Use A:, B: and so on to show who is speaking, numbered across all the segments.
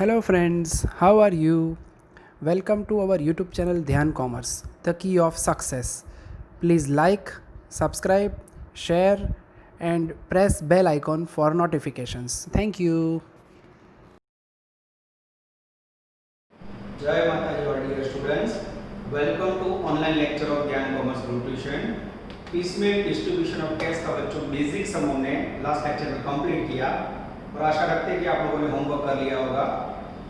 A: Hello friends, how are you? Welcome to our YouTube channel Dhyan Commerce, the key of success. Please like, subscribe, share and press bell icon for notifications. Thank you.
B: Jai Mataji, all dear students. Welcome to online lecture of Dhyan Commerce Group Tuition. piecemeal distribution of cash का बच्चों basic sum हमने last lecture में complete किया और आशा रखते हैं कि आप लोगों ने होमवर्क कर लिया होगा।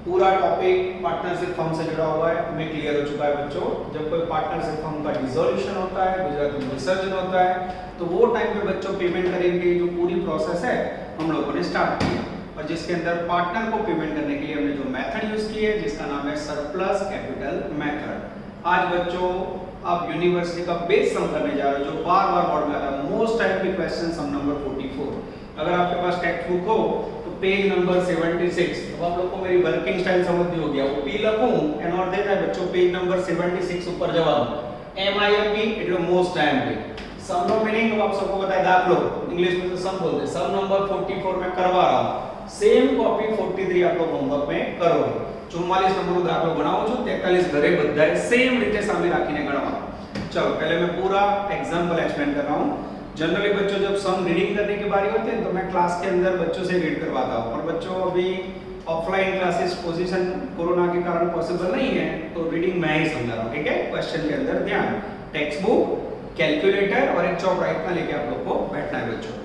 B: पूरा टॉपिक पार्टनरशिप फर्म से जुड़ा हुआ है, हमें क्लियर हो चुका है बच्चों। जब कोई पार्टनरशिप फर्म का डिसोल्यूशन होता है, गुजराती में विसर्जन होता है, तो वो टाइम पे बच्चों पेमेंट करेंगे। जो पूरी प्रोसेस है हम लोगों ने स्टार्ट की और जिसके अंदर पार्टनर को पेमेंट करने के लिए हमने जो मेथड यूज की है जिसका नाम है सरप्लस कैपिटल मेथड। आज बच्चों आप यूनिवर्सिटी का बेस सम करने जा रहे हो जो बार बार बोर्ड में आता है, मोस्ट टाइम पे क्वेश्चन सम नंबर 44। अगर आपके पास टेक्स्ट बुक हो तो पेज नंबर 76। अब आप लोग को मेरी वर्किंग स्टाइल समझ नहीं हो गया, वो पी लखूं एंड और देता है बच्चों पेज नंबर 76 ऊपर जवाब एमआईएमपी इट इज मोस्ट टाइम पे। सम नो मीनिंग तो आप सबको पता है, दाखलो इंग्लिश में तो सम बोलते हैं। सम नंबर 44 में करवा रहा हूं, सेम कॉपी 43 आप लोग होमवर्क में करोगे। 44 नंबर दाखलो बनाવો છો, 43 ઘરે બધાય સેમ રીતે સામે રાખીને ગણવા। चलो पहले मैं पूरा एग्जांपल एक्सप्लेन कर रहा हूं। जनरली बच्चों जब सम रीडिंग करने की बारी होती है तो मैं क्लास के अंदर बच्चों से रीड करवाता हूं, और बच्चों अभी ऑफलाइन क्लासेस पोजीशन कोरोना के कारण पॉसिबल नहीं है तो रीडिंग मैं ही समझा रहा हूं। ठीक है, क्वेश्चन के अंदर ध्यान, टेक्स्ट बुक, कैलकुलेटर और एक चौक राइट में लेके आप लोग को बैठना है बच्चों।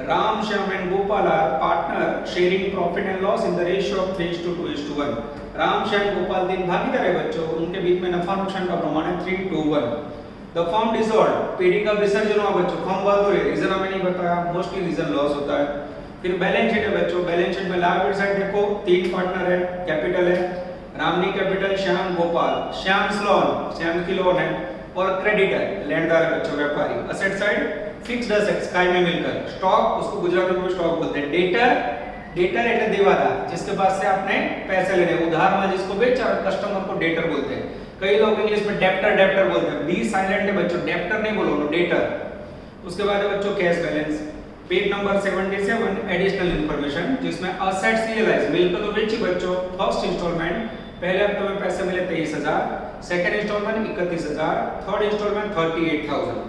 B: Ram, Shyam and Gopal are partner sharing profit and loss in the ratio of 3:2:1। Ram, Shyam, Gopal तीन भागीदार है बच्चों, उनके बीच में नफा नुकसान का प्रमाण है 3:1। द फर्म डिसॉल्व, पीडी का विसर्जन हुआ बच्चों, फर्म बहादुर है, रीजन हमें नहीं बताया, मोस्टली रीजन लॉस होता है। फिर बैलेंस शीट है बच्चों, बैलेंस शीट में लायबिलिटी साइड देखो तीन पार्टनर है, कैपिटल है रामनी कैपिटल, श्याम गोपाल, श्याम लोन, श्याम की लोन है, और क्रेडिटर लेनदार है बच्चों व्यापारी। असेट साइड फिक्स्ड असेट्स काय में मिलकर, स्टॉक उसको गुजराती में स्टॉक बोलते हैं, डेटर डेटर એટલે દેવાદાર जिसके पास से आपने पैसे लेने, उधार में जिसको बेचा और कस्टमर को डेटर बोलते हैं। कई लोग इंग्लिश में डेप्टर बोलते हैं, बी साइलेंट है बच्चों, डेप्टर नहीं बोलो, डेटर। उसके बाद है बच्चों cash balance, page number 77 additional information जिसमें असेट्स रियलाइज, मिलकर तो बेची बच्चों। फर्स्ट इंस्टॉलमेंट पहले हफ्ते में पैसे मिले 23,000, second instalment 31,000, third instalment 38,000।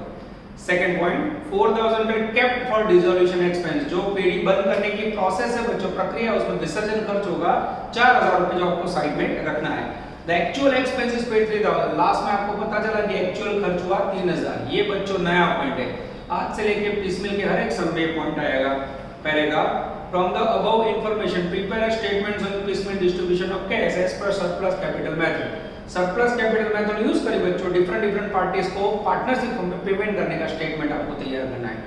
B: Second point 4,000 पे केप्ट फॉर डिसोल्यूशन एक्सपेंस, जो पीडी बंद करने की प्रोसेस है बच्चों, प्रक्रिया, उसमें विसर्जन खर्च होगा 4,000 रुपए जो आपको साइड में रखना है। The actual expenses paid 3,000, last में आपको पता चला कि एक्चुअल खर्च हुआ 3,000। ये बच्चों नया पॉइंट है, आज से लेके पिसमिल के हर एक सम में पॉइंट आएगा। Paragraph from the above information prepare a statements on piecemeal distribution of cash as per surplus capital method. Surplus capital method use करी बच्चों, डिफरेंट पार्टीज को पार्टनरशिप में पेमेंट करने का स्टेटमेंट आपको तैयार करना है।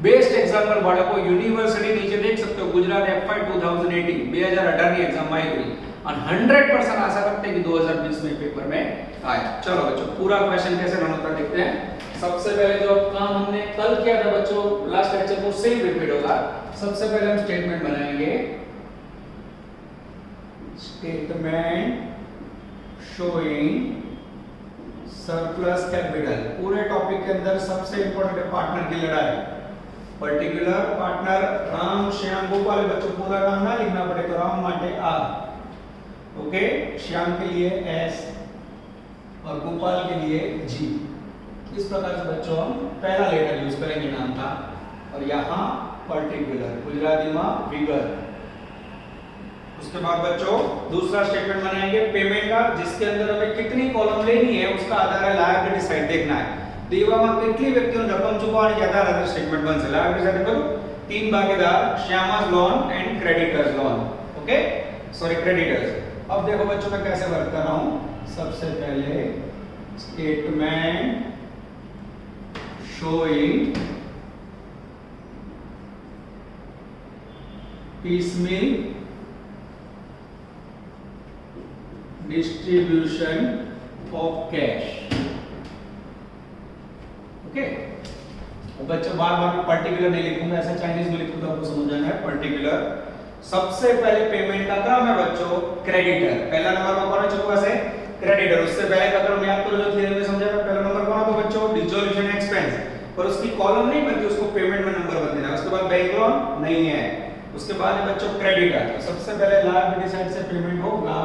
B: बेस्ट एग्जांपल बाળકો यूनिवर्सिटी नीचे देख सकते हो, गुजरात एफआई 2018 2018 ની एग्जाम आई हुई और 100% आशा रखते हैं कि 2020 में पेपर में आए। चलो बच्चों पूरा क्वेश्चन कैसे रन होता देखते हैं। सबसे पहले जो काम हमने कल किया था बच्चों, लास्ट लेक्चर को सेम रिपीट होगा। सबसे पहले हम स्टेटमेंट बनाएंगे, स्टेटमेंट शोइंग सरप्लस कैपिटल। पूरे टॉपिक के अंदर सबसे इंपॉर्टेंट है पार्टनर की लड़ाई। पर्टिकुलर पार्टनर राम, श्याम, गोपाल बच्चों, पूरा नाम ना लिखना पड़े तो राम माटे आर, ओके, श्याम के लिए एस और गोपाल के लिए जी। इस प्रकार से बच्चों हम पहला लेटर यूज करेंगे नाम का, और यहाँ पर्टिकुलर गुजराती में विगत। उसके बाद बच्चों दूसरा स्टेटमेंट बनाएंगे पेमेंट का, जिसके अंदर हमें कितनी कॉलम लेनी है उसका आधार है लायबिलिटी साइड देखना है। देવામાં કેટલી વ્યક્તિઓને રકમ ચૂકવવાની છે આધાર આધાર સ્ટેટમેंट બનશે। લાયबिलिटी साइड करो तीन भागीदार, श्यामा's loan and creditors loan, okay sorry creditors. अब देखो बच्चों मैं कैसे वर्क कर रहा हूं। सबसे पहले statement showing piecemeal distribution of cash, okay. बच्चों बार मैं पर्टिकुलर नहीं लिखूंगा, ऐसा चाइनीज में लिखूंगा तो आपको समझ आना है। पर्टिकुलर सबसे पहले पेमेंट का क्रम है बच्चों क्रेडिटर, पहला नंबर पर कौन है चुका से क्रेडिटर। उससे पहले का क्रम याद करो जो थ्योरी में समझा था, पहला नंबर कौन है तो बच्चों डिसोल्यूशन एक्सपेंस, पर उसकी कॉलम नहीं बनती, उसको पेमेंट में नंबर बन देना। उसके बाद बैंक लोन नहीं है, उसके बाद है बच्चों क्रेडिटर। तो सबसे पहले लायबिलिटी साइड से पेमेंट होगा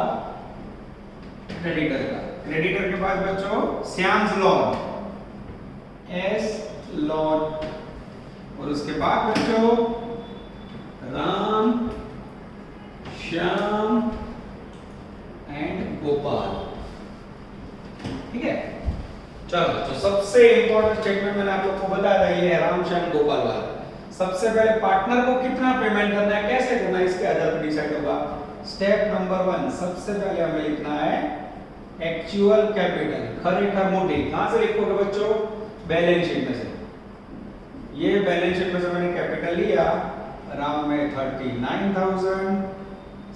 B: क्रेडिटर का। क्रेडिटर के बाद बच्चों श्याम्स लोन, एस लोन, और उसके बाद बच्चों राम, श्याम एंड गोपाल। ठीक है, चलो बच्चों सबसे इंपॉर्टेंट स्टेटमेंट मैंने आप लोग को बताया था, ये है राम, श्याम, गोपाल वाला। सबसे पहले पार्टनर को कितना पेमेंट करना है, कैसे करना है, इसके आधार पर डिसाइड होगा। स्टेप नंबर 1, सबसे पहले हमें लिखना है एक्चुअल कैपिटल, खरेखर मोटी। कहां से लिखोगे बच्चों, बैलेंस शीट में से। ये बैलेंस शीट में से मैंने कैपिटल लिया, राम में 39,000,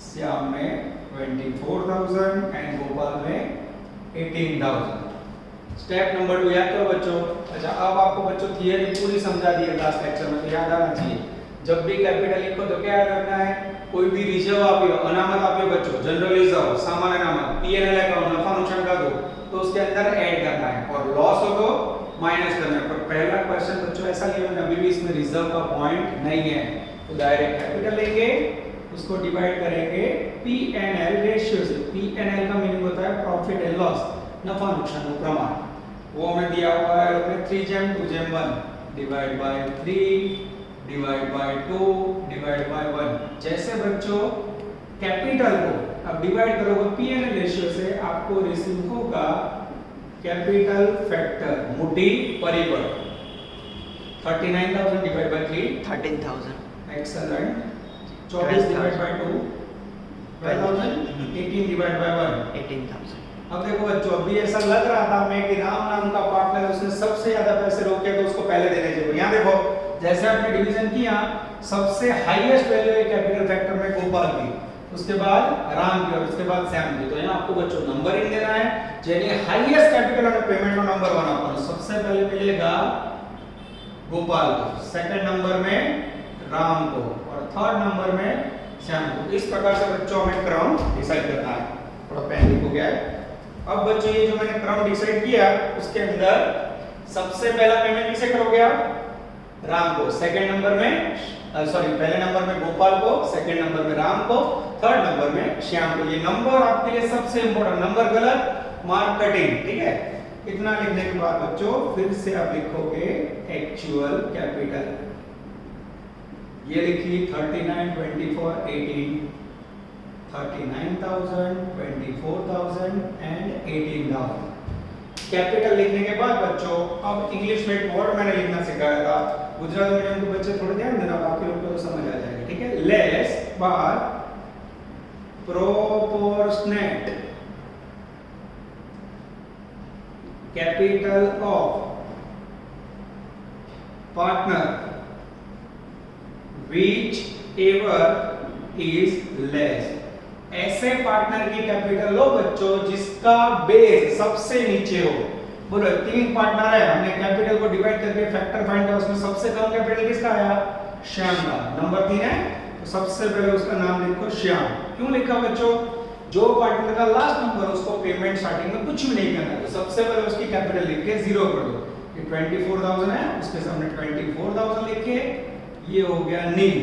B: श्याम में 24,000 एंड गोपाल में 18,000। स्टेप नंबर 2 याद करो बच्चों। अच्छा, अब आपको बच्चों थियरी पूरी समझा दी है लास्ट लेक्चर में, तो याद आना चाहिए। जब भी कैपिटल लिखो तो क्या याद रखना है, कोई भी रिजर्व आप अनामत आप बच्चों, जनरल रिजर्व, सामान्य अनामत, पीएनएल अकाउंट, नफा नुकसान का दो, तो उसके अंदर ऐड करना है, और लॉस हो तो माइनस करना है। पर पहला क्वेश्चन बच्चों ऐसा लिया मैंने, अभी भी इसमें रिजर्व का पॉइंट नहीं है, तो डायरेक्ट कैपिटल लेंगे, उसको डिवाइड करेंगे पीएनएल रेशियो से। पीएनएल का मीनिंग होता है प्रॉफिट एंड लॉस, नफा नुकसान का प्रमाण। वो हमें दिया हुआ है अपने 3 2 1 divide by 3 divide by 2 divide by 1। जैसे बच्चों कैपिटल को अब डिवाइड करोगे पीएनएल रेशियो से, आपको रिसीव होगा कैपिटल फैक्टर, मोटी परिबळ। 39,000 divide by 3
C: 13,000।
B: Excellent. 24 divide by 2 12,000। 18 divide by 1
C: 18,000।
B: अब देखो बच्चों, अभी ऐसा लग रहा था हमें कि राम नाम का पार्टनर उसने सबसे ज्यादा पैसे रोके तो उसको पहले देने चाहिए। यहाँ देखो, जैसे आपने डिवीजन किया, सबसे हाईएस्ट वैल्यू है कैपिटल फैक्टर में गोपाल की, उसके बाद राम की, और उसके बाद श्याम की। तो यहाँ आपको बच्चों नंबरिंग देना है, यानी हाईएस्ट कैपिटल और पेमेंट में नंबर 1 आपको सबसे पहले मिलेगा गोपाल को, सेकंड नंबर में राम को, और थर्ड नंबर में श्याम को। इस प्रकार से बच्चों हमें क्रम डिसाइड करना है। थोड़ा पैनिक हो गया है। अब बच्चों ये जो मैंने क्रम डिसाइड किया, उसके अंदर सबसे पहला पेमेंट किसे करोगे आप, राम को, सेकंड नंबर में पहले नंबर में गोपाल को, सेकंड नंबर में राम को, थर्ड नंबर में श्याम को। ये नंबर आपके लिए सबसे इंपॉर्टेंट, नंबर गलत मार्क कटिंग। ठीक है, इतना लिखने के बाद बच्चों फिर से आप लिखोगे एक्चुअल कैपिटल। ये लिखी 39 24 18, 39,000 24,000 एंड 18,000। कैपिटल लिखने के बाद बच्चों अब इंग्लिश में एक वर्ड मैंने लिखना सिखाया था, गुजराती मीडियम के बच्चे थोड़ा ध्यान देना, बाकी लोग को तो समझ आ जाएगा। ठीक है, less bar proportionate capital of partner which ever is less. ऐसे पार्टनर की कैपिटल लो बच्चों जिसका बेस सबसे नीचे हो। बोलो 3 पार्टनर है, हमने कैपिटल को डिवाइड करके फैक्टर फाइंड किया, उसमें सबसे कम कैपिटल किसका आया, श्याम का। नंबर 3 है, तो सबसे पहले उसका नाम लिखो श्याम। क्यों लिखा बच्चों, जो पार्टनर का लास्ट नंबर उसको पेमेंट स्टार्टिंग में कुछ भी नहीं करना है, तो सबसे पहले उसकी कैपिटल लिख के 0 कर दो। ये 24,000 है, उसके सामने 24,000 लिख के ये हो गया नील।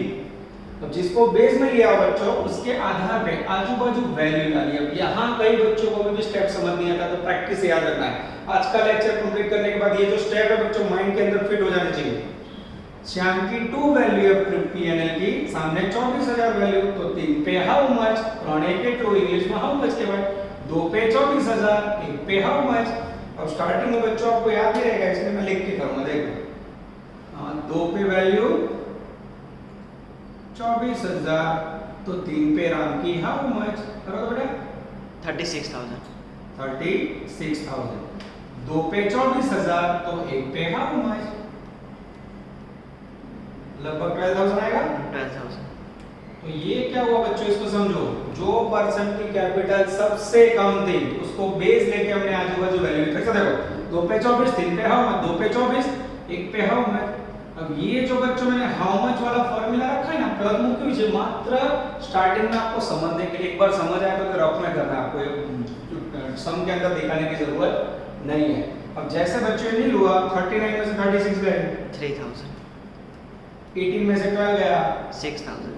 B: अब जिसको बेस में लिया बच्चों, उसके आधार पे आजू बाजू वैल्यू डालिए। अब यहाँ कई बच्चों को भी स्टेप समझ नहीं आता, तो प्रैक्टिस याद रखना है। आज का लेक्चर कंप्लीट करने के बाद ये जो स्टेप है बच्चों माइंड के अंदर फिट हो जाने चाहिए। श्याम की 2 वैल्यू है पीएनएल की, सामने 24,000 वैल्यू, तो 3 पे हाउ मच, 1 पे 2 इंग्लिश में हाउ मच के बाद 2 पे 24,000, 1 पे हाउ मच। अब स्टार्टिंग में बच्चों आपको याद ही रहेगा, इसलिए मैं लिख के करूंगा। देखो 2 पे वैल्यू 24,000, तो 3 पे राम की हाउ मच, करो तो बेटा
C: 36,000।
B: 36,000, 2 पे 24,000, तो 1 पे हाउ मच, लगभग 12,000 आएगा।
C: 12,000।
B: तो ये क्या हुआ बच्चों, इसको समझो। जो पर्सन की कैपिटल सबसे कम थी उसको बेस लेके हमने आजू बाजू वैल्यू लिखा। देखो 2 पे 24, 3 पे हाउ मच, 2 पे 24, 1 पे हाउ मच। अब ये जो बच्चों मैंने हाउ मच वाला फॉर्मूला रखा है ना, प्रमुख के विषय मात्र स्टार्टिंग में आपको समझने के लिए, एक बार समझ आए तो रफ में करना, आपको सम के अंदर दिखाने की जरूरत नहीं है। अब जैसे बच्चों ने हुआ 39 में से 36 गए,
C: 3,000।
B: 18 में से 12 गया,
C: 6,000।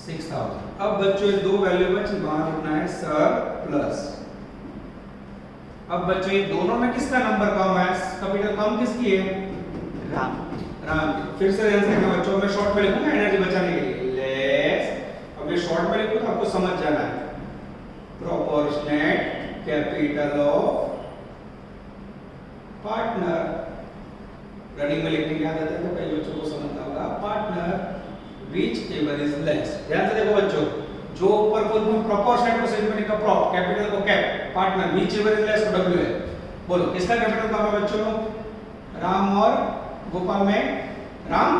B: 6000। अब बच्चों ये दो वैल्यू बची, वहां लिखना है सरप्लस। अब बच्चों ये दोनों में किसका नंबर कम है? कैपिटल कम किसकी है?
C: राम
B: राम। फिर से ध्यान से देखना बच्चों, मैं शॉर्ट में लिखूंगा एनर्जी बचाने के लिए, लेस। अब ये शॉर्ट में लिखूं तो आपको समझ जाना है, proportionate capital of partner. Running में लिखने की आदत है तो कई बच्चों को समझना होगा, partner which ever is less. ध्यान से देखो बच्चों, जो ऊपर फुल फॉर्म प्रोपोर्शनेट को सेंस में लिखा प्रोप, कैपिटल को cap, partner which ever is less को डब्ल्यू है। बोलो किसका कैपिटल कम है बच्चों? राम और गोपाल में राम,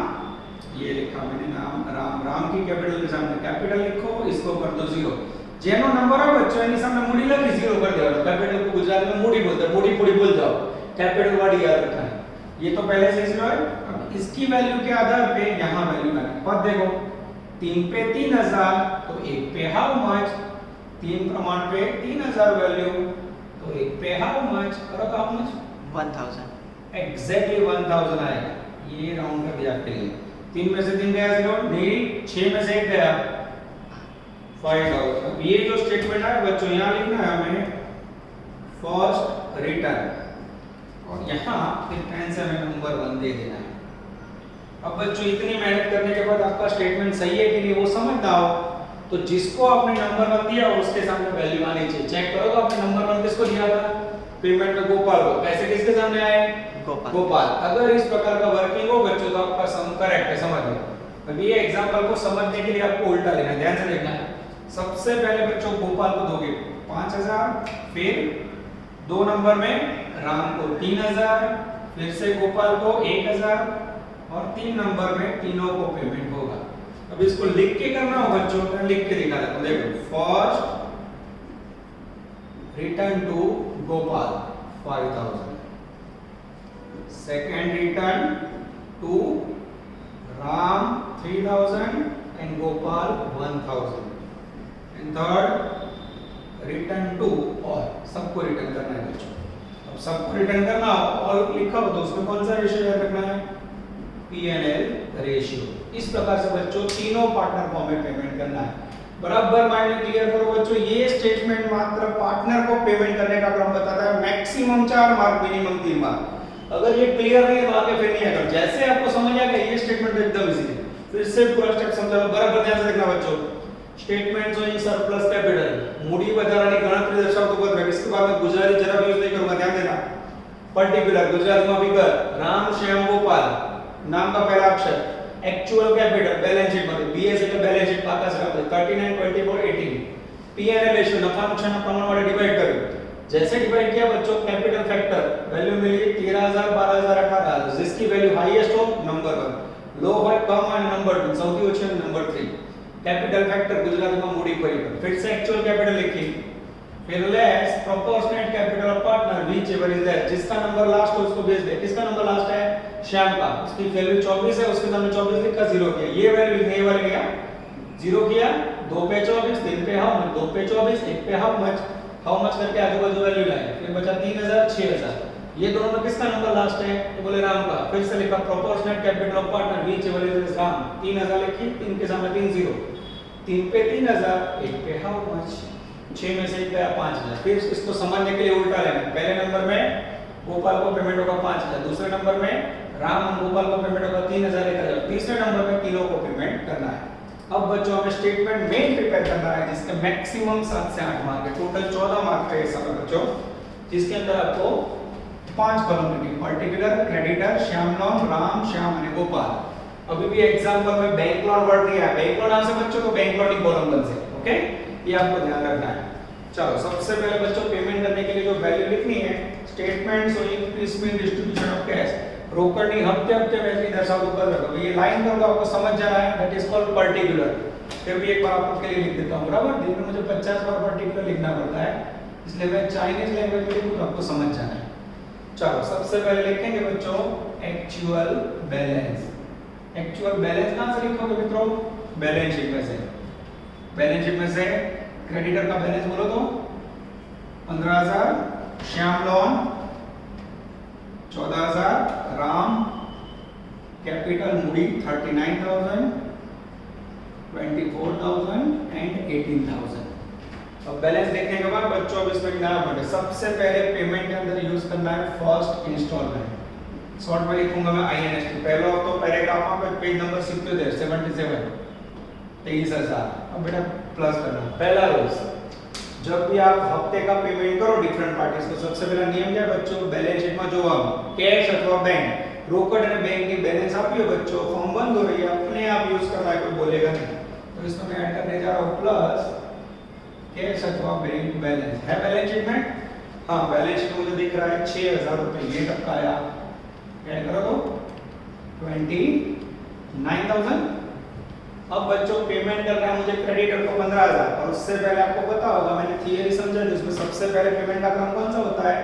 B: ये लिखा मैंने नाम राम, राम की कैपिटल के सामने कैपिटल लिखो, इसको कर दो 0। जेनो नंबर है बच्चों, यानी सामने मुड़ी लगी 0 कर दो। कैपिटल को गुजराती में मुड़ी बोलते हैं, मुड़ी पूड़ी बोल जाओ, कैपिटल वर्ड याद रखना है। ये तो पहले से 0 है। अब इसकी वैल्यू के आधार पे यहां वैल्यू लगाएं। पद देखो, 3 पे 3000 तो 1 पे हाउ मच, 3 प्रमाण पे 3000 वैल्यू तो 1 पे हाउ मच, करो हाउ मच
C: 1000
B: एग्जैक्टली 1000 आएगा। ये राउंड कर दिया आपके लिए। 3 में से 3 गया 0, नहीं 6 में से 1 गया 5000। अब ये जो स्टेटमेंट है बच्चों यहां लिखना है हमें फर्स्ट रिटर्न, और यहां फिर टेंस से हमें नंबर 1 दे देना है। अब बच्चों इतनी मेहनत करने के बाद आपका स्टेटमेंट सही है कि नहीं वो समझना हो, तो जिसको आपने नंबर 1 दिया उसके सामने वैल्यू आनी चाहिए। चेक करो तो आपने नंबर 1 किसको दिया था? पेमेंट में गोपाल को। पैसे किसके सामने आए? गोपाल। अगर इस प्रकार का वर्किंग हो बच्चों तो आपका सम करेक्ट है, समझ लो। अब ये एग्जांपल को समझने के लिए आपको उल्टा लेना है, ध्यान से देखना है। सबसे पहले बच्चों गोपाल को दोगे 5000, फिर 2 नंबर में राम को 3000, फिर से गोपाल को 1000 और 3 नंबर में तीनों को पेमेंट होगा। अब इसको लिख के करना हो बच्चों, मैं लिख के दिखा देता हूं। देखो, first return to Gopal 5000, second return to Ram 3000 and Gopal 1000, and third return to और सबको रिटर्न करना है बच्चों। अब सबको रिटर्न करना और लिखा हो तो उसमें कौन सा रेशियो याद रखना है? P&L ratio. इस प्रकार से बच्चों तीनों पार्टनर को हमें पेमेंट करना है। बराबर माइंड में क्लियर करो बच्चों, ये स्टेटमेंट मात्र पार्टनर को पेमेंट करने का क्रम बताता है। Maximum 4 mark, minimum 3 mark. अगर ये क्लियर नहीं है तो आगे फिर नहीं आएगा। जैसे आपको समझ आ गया ये स्टेटमेंट एकदम इजी है, फिर से पूरा स्टेप समझाओ। बराबर ध्यान से देखना बच्चों। Statement showing surplus capital, Moody વધારાની ગણતરી દર્શાવતું પત્ર। इसके बाद में गुजराती जरा यूज नहीं करूंगा, ध्यान देना। पर्टिकुलर गुजराती में विगत राम श्याम गोपाल, नाम का पहला अक्षर, एक्चुअल कैपिटल बैलेंस शीट मध्ये बीएस એટલે બેલેન્સ શીટ પાકા સરાવે 39 24 18, पीएनएल रेशियो नफा नुकसान ना प्रमाण वाले डिवाइड करें। जैसे डिवाइड किया बच्चों, कैपिटल फैक्टर वैल्यू मिली 13000 12000 18000, जिसकी वैल्यू हाईएस्ट हो नंबर 1, लो हो कम और नंबर 2, સૌથી ઓછી नंबर 3। कैपिटल फैक्टर गुजराती में मूडी परिबળ। फिर से एक्चुअल कैपिटल लिखी, फिर less proportionate capital of partner which ever is less, जिसका नंबर लास्ट हो उसको भेज दे। किसका नंबर लास्ट है? श्याम का, उसकी वैल्यू 24 है, उसके सामने 24 लिखा 0 किया। ये वैल्यू लिखने वाले गया 0 किया, 2 पे 24, 3 पे हाउ मच, 2 पे 24, 1 पे हाउ मच करके आजू बाजू वैल्यू लाए। फिर बचा 3000 6000। ये दोनों में किसका नंबर लास्ट है? तो बोले राम का। फिर से लिखा proportionate capital of partner which ever is Ram, 3000 लिखी, 3 के सामने 3 0, 3 पे 3000, 1 पे हाउ मच, 6 में से 1 गया 5000। फिर इसको समझने के लिए उल्टा लेना। पहले नंबर में गोपाल को पेमेंट होगा 5000, दूसरे नंबर में राम और गोपाल को पेमेंट होगा 3000 1000, तीसरे नंबर में तीनों को पेमेंट करना है। अब बच्चों हमें स्टेटमेंट मेन प्रिपेयर करना है जिसका मैक्सिमम 7 से 8 मार्क है। टोटल 14 मार्क का हिसाब है बच्चों, जिसके अंदर आपको 5 कॉलम लिखनी, particular, creditor, Shyam loan, Ram, Shyam और गोपाल। अभी भी एग्जांपल में बैंक लोन वर्ड नहीं है, बैंक लोन आंसर बच्चों तो बैंक लोन की कॉलम बन से, ओके, ये आपको ध्यान रखना है। चलो सबसे पहले बच्चों पेमेंट करने के लिए जो वैल्यू लिखनी है, statement showing piecemeal distribution of cash, रोकड़नी हफ्ते हफ्ते वैल्यू दर्शाओ ऊपर रखो। ये लाइन कर दो, आपको समझ जाना है, दैट इज कॉल्ड पर्टिकुलर। फिर भी एक बार आपके लिए लिख देता हूं, बराबर। दिन में मुझे 50 बार पर्टिकुलर लिखना पड़ता है, इसलिए मैं चाइनीज लैंग्वेज में लिखूं तो आपको समझ जाना है। चलो सबसे पहले लिखेंगे बच्चों एक्चुअल बैलेंस। एक्चुअल बैलेंस कहां से लिखोगे मित्रों? बैलेंस शीट में से। बैलेंस शीट में से क्रेडिटर का बैलेंस बोलो तो 15000, Shyam loan 14000, Ram capital Moody 39000, 24,000 and 18,000। अब बैलेंस देखने के बाद बच्चों अब इसमें क्या पड़े, सबसे पहले पेमेंट के अंदर यूज करना है फर्स्ट इंस्टॉलमेंट। शॉर्ट में लिखूंगा मैं INST, पहला तो पैराग्राफ में पेज नंबर 77 23,000। अब बेटा प्लस करना पहला रोज। जब भी आप हफ्ते का पेमेंट करो डिफरेंट पार्टीज को, सबसे पहला नियम क्या है बच्चों, बैलेंस शीट में जो हम कैश अथवा बैंक रोकड़ અને बैंक की बैलेंस आपियो बच्चों, फॉर्म बंद हो रही है, अपने आप यूज करना है, कोई बोलेगा नहीं। तो इसमें मैं ऐड करने जा रहा हूं प्लस कैश अथवा बैंक बैलेंस है बैलेंस शीट में। हाँ बैलेंस शीट मुझे दिख रहा है 6,000 रुपए, ये टपका आया, ऐड करो तो 29,000। अब बच्चों पेमेंट करना है मुझे क्रेडिटर को 15,000, और उससे पहले आपको पता होगा मैंने थियरी समझा थी, उसमें सबसे पहले पेमेंट का काम कौन सा होता है,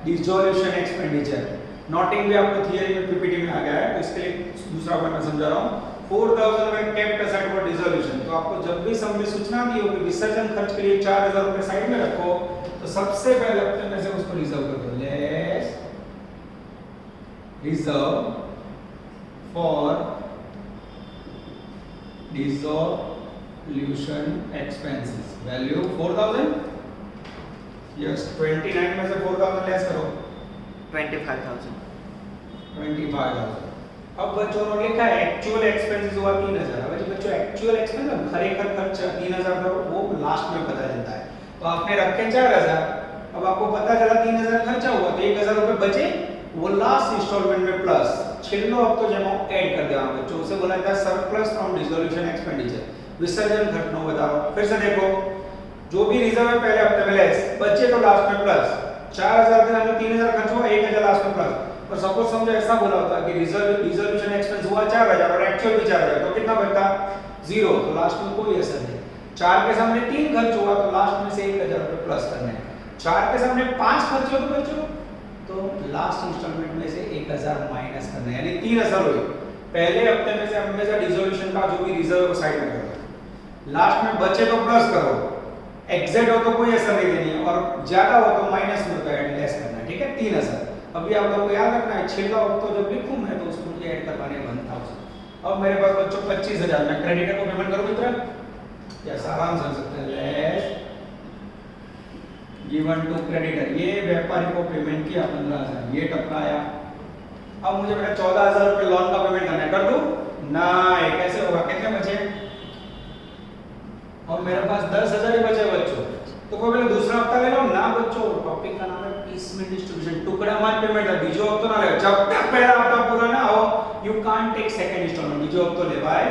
B: डिसोल्यूशन एक्सपेंडिचर। नोटिंग भी आपको थियरी में पीपीटी में आ गया है, तो इसके लिए दूसरा पॉइंट मैं समझा रहा हूं। 4,000 में केप्ट असाइड फॉर डिसोल्यूशन। तो आपको जब भी सम में सूचना दी हो कि विसर्जन खर्च के लिए 4,000 रुपए साइड में रखो, तो सबसे पहले अपने में से उसको रिजर्व कर दो, less reserve for dissolution expenses, value 4,000। Yes 29 में से 4,000 लेस करो,
C: 25,000।
B: 25,000। अब बच्चों ने लिखा है एक्चुअल एक्सपेंसेस हुआ 3,000। अब बच्चों एक्चुअल एक्सपेंस खरेखर खर्च 3,000 का वो लास्ट में पता चलता है, तो आपने रखे 4,000। अब आपको पता चला 3,000 खर्चा हुआ, तो 1,000 रुपए बचे, वो लास्ट इंस्टॉलमेंट में प्लस छिल्लो अब तो जमा ऐड कर दिया बच्चों, उसे बोला जाता है सरप्लस फ्रॉम डिसोल्यूशन एक्सपेंडिचर, विसर्जन खर्च नो बताओ। फिर से देखो जो भी रिजर्व है पहले हफ्ते में लेस, बचे तो लास्ट में प्लस, 4,000 के साथ 3,000 खर्च हुआ, 1,000 लास्ट में प्लस। और सपोज समझो ऐसा बोला होता कि रिजर्वेशन एक्सपेंस हुआ 4,000 और एक्चुअल भी 4,000, तो कितना बचता 0, तो लास्ट में कोई असर नहीं। 4 के सामने 3 खर्च हुआ, तो लास्ट में से 1,000 रुपए प्लस करने हैं। 4 के सामने 5 खर्च हुआ तो बच्चों, तो लास्ट इंस्टॉलमेंट में से 1,000 माइनस करना है, यानी 3,000 हुई। पहले हफ्ते में से हमेशा डिसोल्यूशन का जो भी रिजर्व है साइड में करो, लास्ट में बचे तो प्लस करो, एग्जैक्ट हो तो कोई असर नहीं देनी है, और ज्यादा हो तो माइनस में तो ऐड लेस करना है, ठीक है 3,000। अभी आप लोगों को याद रखना है छिल्ला वक्त तो जब लिखूं मैं तो उसको मुझे ऐड करवाने 1,000। अब मेरे पास बच्चों 25,000, मैं क्रेडिटर को पेमेंट करूं मित्र, या आराम से कर सकते हैं, लेस गिवन टू क्रेडिटर, ये व्यापारी को पेमेंट किया 15,000, ये टपकाया। अब मुझे बेटा 14,000 रुपए लोन का पेमेंट करना है, कर दूं ना, ये कैसे होगा, कितने बचे, और मेरे पास 10,000 ही बचे बच्चों, तो कोई पहले दूसरा हफ्ता ले लो ना बच्चों। टॉपिक का नाम है पीसमेंट डिस्ट्रीब्यूशन, टुकड़ा मार पेमेंट है, बीजो हफ्ता ना ले, जब तक पहला हफ्ता पूरा ना हो you can't take second instalment, बीजो हफ्ता ले पाए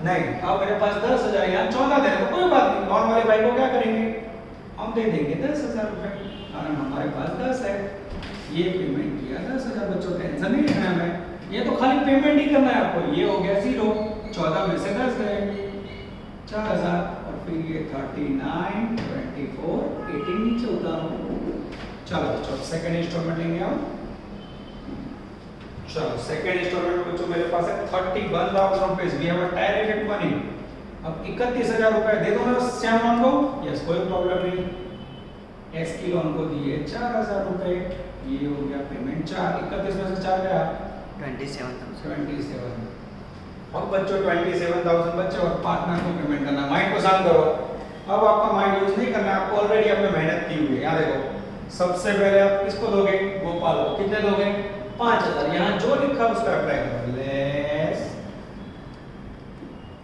B: नहीं। अब मेरे पास 10,000 यहां 14 देने को कोई बात नहीं, नॉन वाले भाई को क्या करेंगे, हम दे देंगे 10,000 रुपए, कारण हमारे पास 10 है, ये पेमेंट किया 10,000 बच्चों, टेंशन नहीं लेना हमें, ये तो खाली पेमेंट ही करना है आपको। ये हो गया 0, 14 में से 10 गए 4,000, और फिर ये 39, 24, 18 नीचे उतारो। चलो बच्चों सेकंड इंस्टॉलमेंट लेंगे हम। चलो सेकंड इंस्टॉलमेंट में बच्चों मेरे पास है 31,000 रुपए, we have a direct money. अब 31,000 रुपए दे दो ना श्याम लोन को, यस कोई प्रॉब्लम नहीं। एस की लोन को दिए 4,000 रुपए, ये हो गया पेमेंट 4, 31 में से 4 गया 27,000। अब बच्चों 27,000 बच्चे, और पार्टनर को पेमेंट करना, माइंड को शांत करो। अब आपका माइंड यूज नहीं करना, आपको ऑलरेडी आपने मेहनत की हुई है। यहाँ देखो सबसे पहले आप किसको दोगे, गोपाल को, कितने दोगे 5,000, यहाँ जो लिखा उसका अप्लाई करो, लेस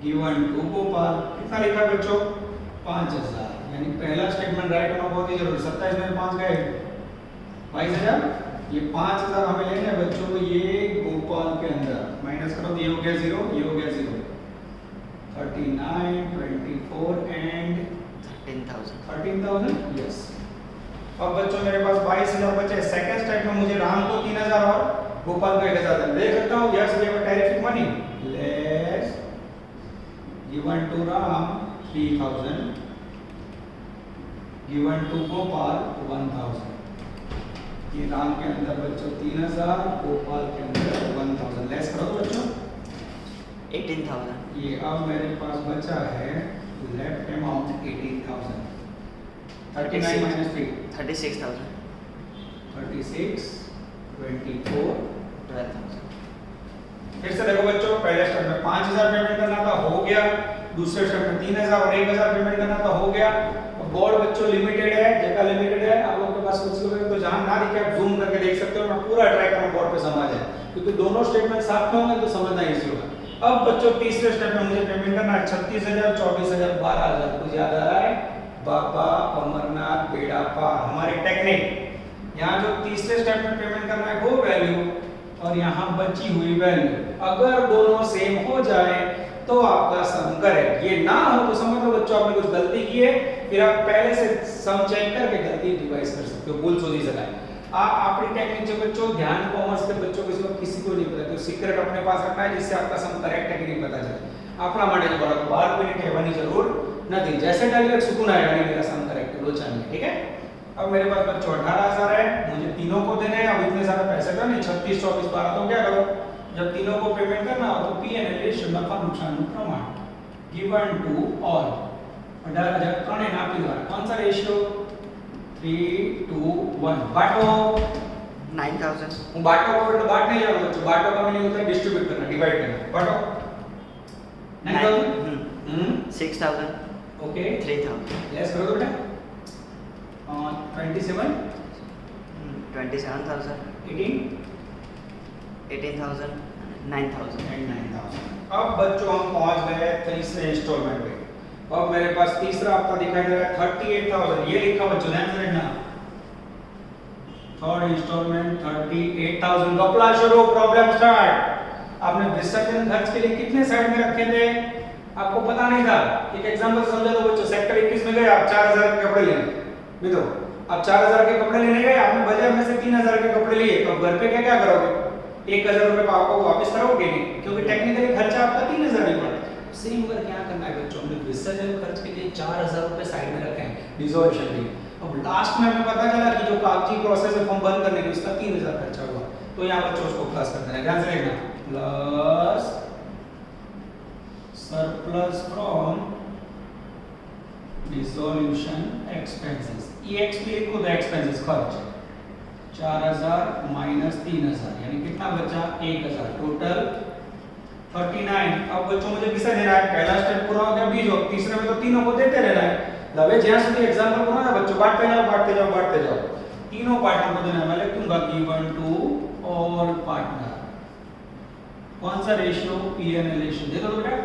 B: गिवन टू गोपाल, कितना लिखा बच्चों 5,000, यानी पहला स्टेटमेंट राइट होना बहुत ही जरूरी। 27 में 5 गए 22,000, ये 5,000 हमें लेने हैं बच्चों को, ये गोपाल के अंदर माइनस करो, ये हो गया 0, ये हो गया 0, 39, 24 एंड 13,000, यस। अब बच्चों मेरे पास 22,000 बचे। सेकंड स्टेप में मुझे राम को 3,000 और गोपाल को 1,000 देख सकता हूँ, yes we have a terrific money, less given to Ram 3,000, given to Gopal 1,000। ये राम के अंदर बच्चों 3,000, गोपाल के अंदर 1,000, लेस करो बच्चों
C: 18,000।
B: ये अब मेरे पास बचा है लेफ्ट अमाउंट 18,000, 39 minus 3
C: 36,000।
B: 36, 24,
C: 12,000।
B: फिर से देखो बच्चों पहले स्टेप में 5,000 पेमेंट करना था, हो गया। दूसरे स्टेप में 3000 और 1000 पेमेंट करना तो हो गया। बोर्ड बच्चों लिमिटेड है, जगह लिमिटेड है, आप लोगों के पास कुछ लोग तो जहां ना दिखे आप जूम करके देख सकते हो, मैं पूरा ट्राई करूं बोर्ड पे समझ जाए, क्योंकि दोनों स्टेटमेंट साथ में होंगे तो समझना इजी होगा। अब बच्चों तीसरे स्टेप में मुझे पेमेंट करना है 36000, 24000, 12000, कुछ याद आ रहा है? बाबा अमरनाथ बेड़ा पार, हमारी टेक्निक। यहाँ जो तीसरे स्टेप में पेमेंट करना है वो वैल्यू और यहाँ बची हुई वैल्यू अगर दोनों सेम हो जाए तो आपका सम करेक्ट। ये ना हो तो समझ लो बच्चों आपने कुछ गलती की है, फिर आप पहले से सम चेक करके गलती रिवाइज कर सकते हो, भूल सोची जगह। आपकी टेक्निक जो बच्चों ध्यान कॉमर्स के बच्चों किसी को नहीं पता, तो सीक्रेट अपने पास रखना है जिससे आपका सम करेक्ट है कि नहीं पता चले। આપણા માટે જ બરાબર 12 મિનિટ કહેવાની જરૂર નથી, जैसे डायरेक्ट सुकून आएगा नहीं मेरा सम करेक्ट लो चाहिए, ठीक है। अब मेरे पास बच्चों 18000 है, मुझे तीनों को देने हैं। अब इतने सारे पैसे का नहीं, 36 24 12, तो क्या करो जब तीनों को पेमेंट करना हो तो पी एंड एल रेशियो नफा नुकसान નું પ્રમાણ गिवन टू ऑल 18000 ત્રણે આપી દેવાના। कौन सा रेशियो? 3 2 1 बांटो।
C: 9000
B: હું बांटो को એટલે बांट नहीं जाऊंगा बच्चों, बांटो का मीनिंग होता है डिस्ट्रीब्यूट करना, डिवाइड करना। बांटो 9000
C: 6000
B: ओके
C: 3000
B: लेस करो तो बेटा 27
C: 27000
B: 18
C: 18000 9000
B: एंड 9000। अब बच्चों हम पहुंच गए तीसरे इंस्टॉलमेंट पे। अब मेरे पास तीसरा हफ्ता दिखाई दे रहा है 38000, ये लिखा बच्चों ध्यान से देखना। थर्ड इंस्टॉलमेंट 38000, कपड़ा शुरू, प्रॉब्लम स्टार्ट। आपने विसर्जन खर्च के लिए कितने साइड में रखे थे आपको पता नहीं था। एक एग्जांपल समझा दो बच्चों, सेक्टर 21 में गए आप 4000 के कपड़े लेने, मित्रों आप 4000 के कपड़े लेने गए, आपने बाजार में से 3000 के कपड़े लिए, तो घर पे क्या करोगे? 1000 रुपए आपको वापस करोगे नहीं, क्योंकि टेक्निकली खर्चा आपका 3000 ही पड़ा। सेम वर्क क्या करना है बच्चों, हमने विसर्जन खर्च के लिए 4000 रुपए साइड में रखे हैं डिसॉल्यूशन के लिए। अब लास्ट में हमें पता चला कि जो कागजी प्रोसेस है फॉर्म बंद करने की उसका 3000 खर्चा हुआ, तो यहाँ बच्चों उसको प्लस कर देना है, ध्यान से देखना। Plus surplus from dissolution expenses, EXP लिखो तो एक्सपेंसेस खर्च 4000 माइनस 3000 यानी कितना बचा 1000, टोटल 39। अब बच्चों मुझे किसे देना है? पहला स्टेप पूरा हो गया, बीजो तीसरे में तो तीनों को देते रहना है। लवे ज्यां સુધી एग्जांपल पूरा है बच्चों, बांटते जाओ बांटते जाओ बांटते जाओ, तीनों पार्टनर को देना है। मैं लिख दूंगा गिवन टू ऑल पार्टनर। कौन सा रेशियो? PNL ratio. देखो तो बेटा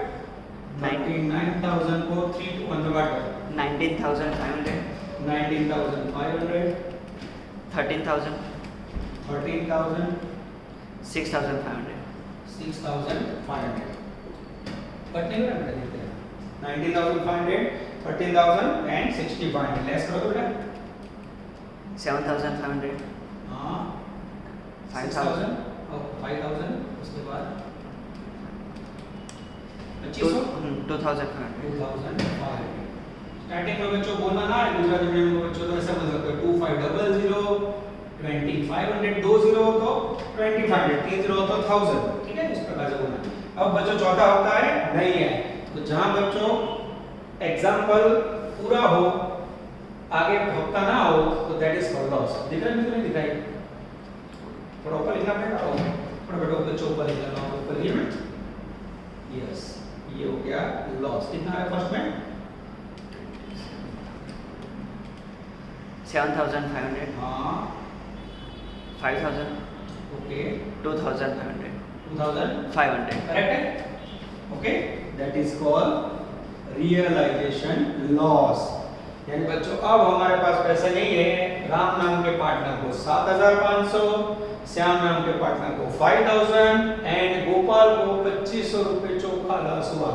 B: 99000 को 3 to 1 में बांटो,
C: 19500
B: 19500
C: 13000
B: 13000
C: 6500
B: 6500 कट नहीं हो रहा बेटा, देखते हैं 19500 13000 एंड 6500 लेस करो तो बेटा
C: 7500
B: हां
C: 5000
B: और 5000 उसके बाद 2500
C: 2500
B: स्टार्टिंग में बच्चों बोलना ना है गुजराती मीडियम में बच्चों तो ऐसा बोल सकते हो 2500 2500 दो जीरो हो तो 2500 तीन जीरो हो तो 1000, ठीक है इस प्रकार से बोलना। अब बच्चों चौथा हफ्ता है नहीं है, तो जहां बच्चों एग्जांपल पूरा हो आगे हफ्ता ना हो तो दैट इज कॉल्ड लॉस। दिख रहा है नहीं दिखाई? थोड़ा ऊपर लिखना पड़ेगा, थोड़ा बेटा बच्चों ऊपर लिखना ऊपर ये में यस ये हो गया लॉस। कितना है फर्स्ट में
C: 7500
B: हां
C: 5000
B: ओके
C: 2500
B: 2500
C: 500
B: करेक्ट है okay, that is called realisation loss. यानी बच्चों अब हमारे पास पैसे नहीं है, राम नाम के पार्टनर को 7500, श्याम नाम के पार्टनर को 5000 एंड गोपाल को 2500 रुपए चौखा लॉस हुआ।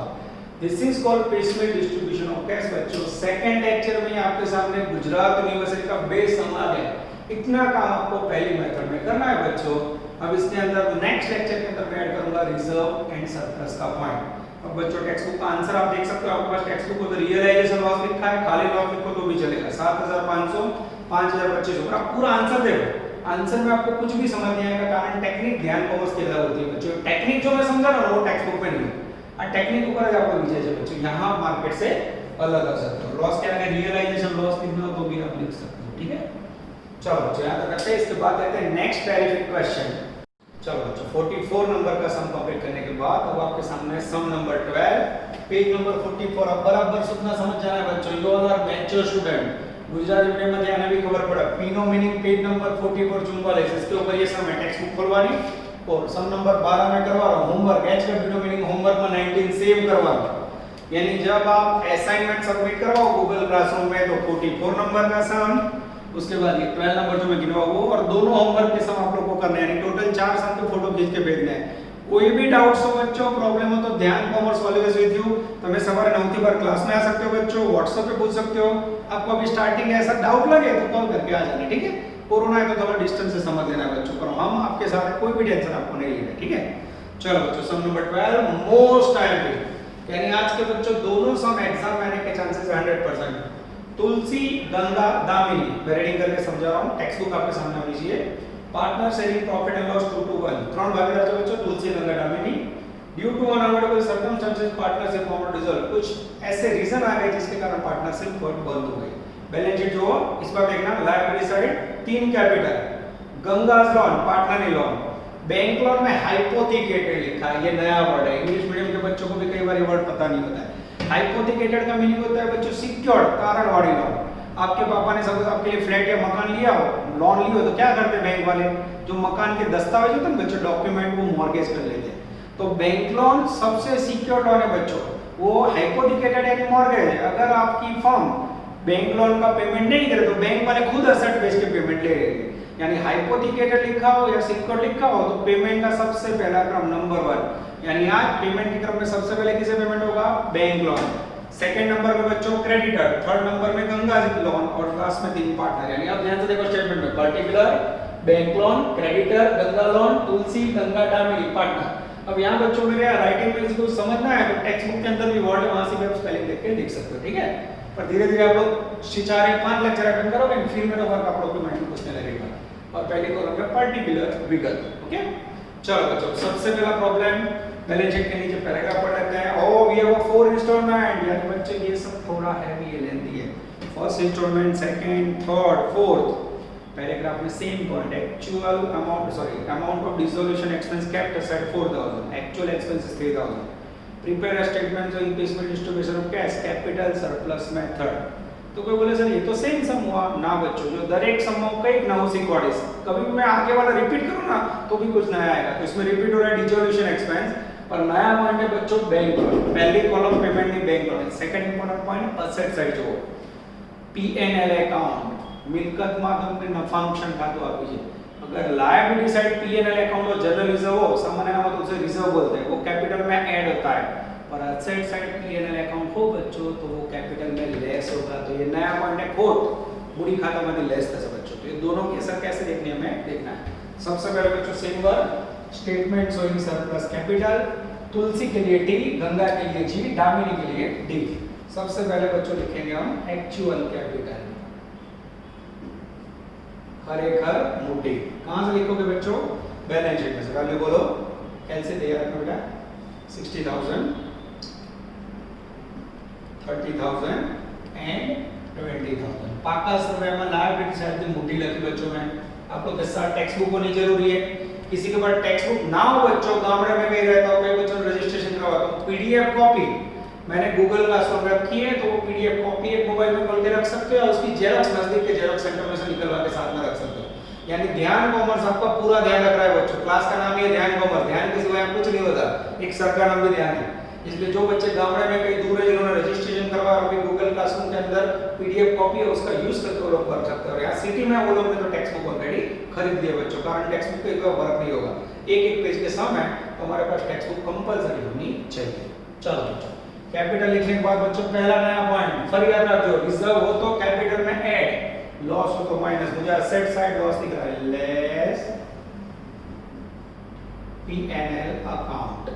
B: This is called piecemeal distribution of cash. बच्चों सेकंड लेक्चर में आपके सामने गुजरात यूनिवर्सिटी का बेस समझा है, इतना काम आपको पहली मेथड में करना है बच्चों। अब इसके अंदर नेक्स्ट लेक्चर के अंदर मैं ऐड करूंगा रिजर्व एंड सरप्लस का पॉइंट। अब बच्चों टेक्स्ट बुक का आंसर आप देख सकते हो, आपके पास टेक्स्ट बुक में तो रियलाइजेशन लॉस लिखा है, खाली लॉस लिखो तो भी चलेगा 7500 5250 का पूरा आंसर देखो। आंसर में आपको कुछ भी समझ नहीं आएगा, कारण टेक्निक ध्यान कॉमर्स के अलग होती है बच्चों। टेक्निक जो मैं समझा ना वो टेक्स्ट बुक में नहीं है, और टेक्निक ऊपर आपको विजय है बच्चों, यहां मार्केट से अलग आ सकते हो। लॉस के आगे रियलाइजेशन लॉस लिखना हो तो भी आप लिख सकते हो, ठीक है। चलो बच्चों यहां तक करते हैं, इसके बाद लेते हैं नेक्स्ट टेरिफिक क्वेश्चन। चलो बच्चों 44 नंबर का सम कंप्लीट करने के बाद अब आपके सामने सम नंबर 12 पेज नंबर 44 अब बराबर सूचना समझ जाना है बच्चों you all are mature student Gujarati medium में आने भी खबर पड़ा P no meaning page number 44 44 इसके ऊपर ये सम है टेक्स्ट बुक खोलवानी और सम नंबर 12 में करवा रहा हूं होमवर्क एच का वीडियो मीनिंग होमवर्क में 19 सेव करवा यानी जब आप असाइनमेंट सबमिट करवाओ गूगल क्लासरूम में तो 44 नंबर का सम उसके बाद ये 12 नंबर जो मैं गिनवा वो और दोनों होमवर्क के सम आप लोग को करने हैं यानी टोटल 4 सम के फोटो खींच के भेजने हैं कोई भी डाउट्स हो बच्चों प्रॉब्लम हो तो ध्यान कॉमर्स ऑलवेज विद यू તમે સવારે 9 થી 12 क्लास में आ सकते हो बच्चों व्हाट्सएप पे पूछ सकते हो आपको अभी स्टार्टिंग में ऐसा डाउट लगे तो कॉल करके आ जाना ठीक है कोरोना है तो थोड़ा डिस्टेंस से समझ लेना बच्चों पर हम आपके साथ हैं, कोई भी टेंशन आपको नहीं लेना ठीक है चलो बच्चों सम नंबर 12 मोस्ट टाइमली यानी आज के बच्चों दोनों सम एग्जाम में आने के चांसेस 100% तुलसी गंगा दामिनी मैं रीडिंग करके समझा रहा हूं टेक्स्ट बुक आपके सामने होनी चाहिए partner sharing profit and loss 2 to 1 ત્રણ ભાગીદાર છે बच्चों Tulsi Ganga Damini due to unavoidable circumstances partnership form dissolve कुछ ऐसे रीजन आ गए जिसके कारण पार्टनरशिप बंद हो गई बैलेंस शीट जो इस बार देखना लायबिलिटी साइड 3 कैपिटल गंगास लोन पार्टनर ने लोन बैंक लोन में हाइपोथिकेटेड लिखा है ये नया वर्ड है इंग्लिश मीडियम के बच्चों को भी कई बार ये वर्ड पता नहीं होता है हाइपोथिकेटेड का मीनिंग होता है बच्चों सिक्योर्ड कारण वाली लोन आपके पापा ने सपोज आपके लिए फ्लैट या मकान लिया हो लोन लिया हो तो क्या करते हैं बैंक वाले जो मकान के दस्तावेज होते हैं बच्चों डॉक्यूमेंट वो मॉर्गेज कर लेते हैं तो बैंक लोन सबसे सिक्योर्ड लोन है बच्चों वो हाइपोथिकेटेड यानी मॉर्गेज है अगर आपकी फर्म बैंक लोन का पेमेंट नहीं करे तो बैंक वाले खुद असेट बेच के पेमेंट ले लेंगे यानी हाइपोथिकेटेड लिखा हो या सिक्योर्ड लिखा हो तो पेमेंट का सबसे पहला क्रम नंबर 1 यानी आज पेमेंट के क्रम में सबसे पहले किसे पेमेंट होगा बैंक लोन सेकंड नंबर में बच्चों क्रेडिटर थर्ड नंबर में गंगा लोन और लास्ट में 3 पार्टनर यानी अब ध्यान से देखो स्टेटमेंट में particular bank loan creditor Ganga loan Tulsi Ganga Damini partner अब यहाँ बच्चों मेरे राइटिंग में इसको समझना है तो टेक्स्ट बुक के अंदर भी वर्ड है वहां से भी आप स्पेलिंग देख के लिख सकते हो ठीक है पर धीरे धीरे आप लोग 4-5 लेक्चर अटेंड करोगे फिर मेरा वर्क आप लोग के माइंड में घुसने लगेगा और पहले कॉलम में पर्टिकुलर विगत ओके चलो बच्चों सबसे पहला प्रॉब्लम बैलेंस शीट के नीचे पैराग्राफ पढ़ लेते हैं ओ वी हैव 4 इंस्टॉलमेंट यानी बच्चे ये सब थोड़ा हैवी है लेंथी है first instalment second third fourth paragraph में same point actual amount of dissolution expense kept aside 4000 actual expenses 3000 prepare a statement of investment distribution of cash capital surplus method तो कोई बोले सर ये तो same सम हुआ ना बच्चों जो दरेक समों का एक नव सीक्वेंस कभी भी मैं आगे वाला रिपीट करूं ना तो भी कुछ नया आएगा तो इसमें रिपीट हो रहा है डिसोल्यूशन एक्सपेंस और नया पॉइंट है बच्चों बैंक लोन पहली कॉलम पेमेंट नहीं bank loan second important point asset side जो पीएनएल अकाउंट मिलकत માં તમને નફાનુકસાન ખાતું આપી છે अगर लायबिलिटी साइड पीएनएल अकाउंट और जनरल रिजर्व हो सामान्य नाम तो उसे रिजर्व बोलते हैं वो कैपिटल में ऐड होता है पर असेट साइड पीएनएल अकाउंट हो बच्चों तो वो कैपिटल में लेस होगा तो ये नया पॉइंट है खोट बुरी खाता में लेस था बच्चों तो ये दोनों की असर कैसे देखनी हमें देखना है सबसे पहले बच्चों same word statement showing surplus capital Tulsi के लिए टी गंगा के लिए जी दामिनी के लिए डी सबसे पहले बच्चों लिखेंगे हम एक्चुअल कैपिटल खरेखर मोटी कहां से लिखोगे बच्चों बैलेंस शीट में से वैल्यू बोलो कैसे तैयार रखो बेटा 60000 30000 एंड 20000 पाका समय में लायबिलिटी साइड से मोटी लगी बच्चों में आपको के साथ टेक्स्ट बुक होनी जरूरी है किसी के पास टेक्स्ट बुक ना हो बच्चों गामड़े में कहीं रहता हो कई बच्चों रजिस्ट्रेशन करवाता हो पीडीएफ कॉपी मैंने गूगल क्लासरूम रखी है तो वो पीडीएफ कॉपी एक मोबाइल में खोल के रख सकते हो और उसकी जेरॉक्स नजदीक के जेरॉक्स सेंटर में से निकलवा के साथ में रख सकते हो यानी ध्यान कॉमर्स आपका पूरा ध्यान रख रहा है बच्चों क्लास का नाम ही है ध्यान कॉमर्स ध्यान के सिवाय कुछ नहीं होता एक सर का नाम भी ध्यान है इसलिए जो बच्चे गामड़े में कहीं दूर है जिन्होंने रजिस्ट्रेशन करवा और गूगल क्लासरूम के अंदर पीडीएफ कॉपी है उसका यूज करके वो लोग कर सकते हैं और यहाँ सिटी में वो लोग ने तो टेक्स्ट बुक ऑलरेडी खरीद लिया बच्चों कारण टेक्स्ट बुक का वर्क नहीं होगा एक पेज के सम है तो हमारे पास टेक्स्ट बुक कंपलसरी होनी चाहिए चलो बच्चों कैपिटल लिखने के बाद बच्चों पहला नया पॉइंट फिर याद रखो रिजर्व हो तो कैपिटल में ऐड लॉस हो तो माइनस मुझे असेट साइड लॉस दिख रहा है लेस पीएनएल अकाउंट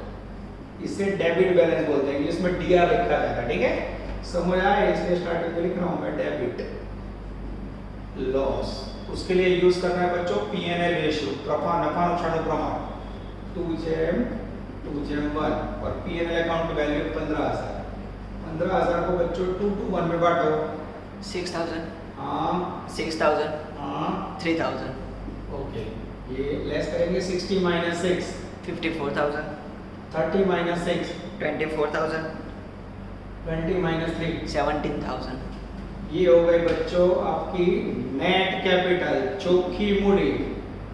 B: इसे डेबिट बैलेंस बोलते हैं इंग्लिश में डीआर लिखा जाता है ठीक है समझ आए इसलिए स्टार्टिंग में लिख रहा हूं मैं डेबिट लॉस उसके लिए यूज करना है बच्चों पीएनएल रेशियो नफा नुकसान प्रमाण 2:1 और पीएनएल अकाउंट की वैल्यू 15000 को बच्चों 2 to 1 में बांटो
C: 6000
B: हां
C: 6000
B: हां
C: 3000
B: ओके ये लेस करेंगे 60 - 6
C: 54000
B: 30 - 6
C: 24000
B: 20 माइनस 3
C: 17,000.
B: ये हो गई बच्चों आपकी नेट कैपिटल, चौखी मूड़ी।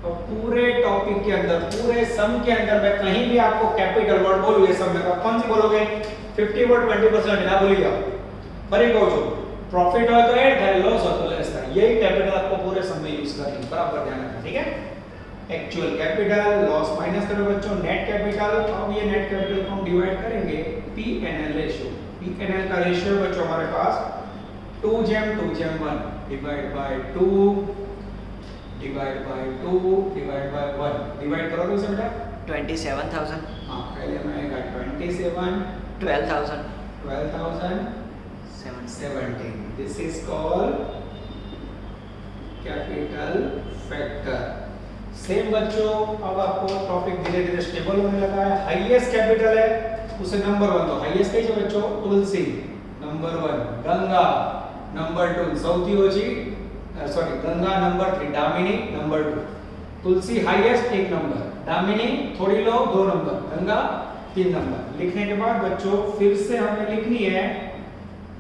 B: और पूरे टॉपिक के अंदर, पूरे सम के अंदर मैं कहीं भी आपको कैपिटल वर्ड बोलूं, ये सब में आप कौन सी बोलोगे? 50 वर्ड 20% ना भूलिएगा। फरी कहूं छो प्रॉफिट हो तो ऐड થાય, लॉस हो तो लेस થાય। यही कैपिटल आपको पूरे सम में यूज करनी है, बराबर ध्यान रखना, ठीक है? एक्चुअल कैपिटल लॉस माइनस करो बच्चों नेट कैपिटल। अब ये नेट कैपिटल को हम डिवाइड करेंगे P&L रेशियो। P&L का रेशियो बच्चों हमारे पास 2:1 divide by 2 divide by 2 divide by 1। Divide करो तो इसे बेटा
C: 27,000.
B: हां पहले में आएगा 27
C: 12,000.
B: 12,017। This is called capital factor. Same बच्चों अब आपको टॉपिक धीरे धीरे स्टेबल होने लगा है। हाईएस्ट कैपिटल है उसे नंबर 1 दो। हाईएस्ट कई है बच्चों? तुलसी नंबर 1, गंगा नंबर 2, सौथी ओછી sorry Ganga number 3, Damini number 2। Tulsi highest 1 number, Damini थोड़ी लो 2 नंबर, गंगा 3 नंबर। लिखने के बाद बच्चों फिर से हमें लिखनी है।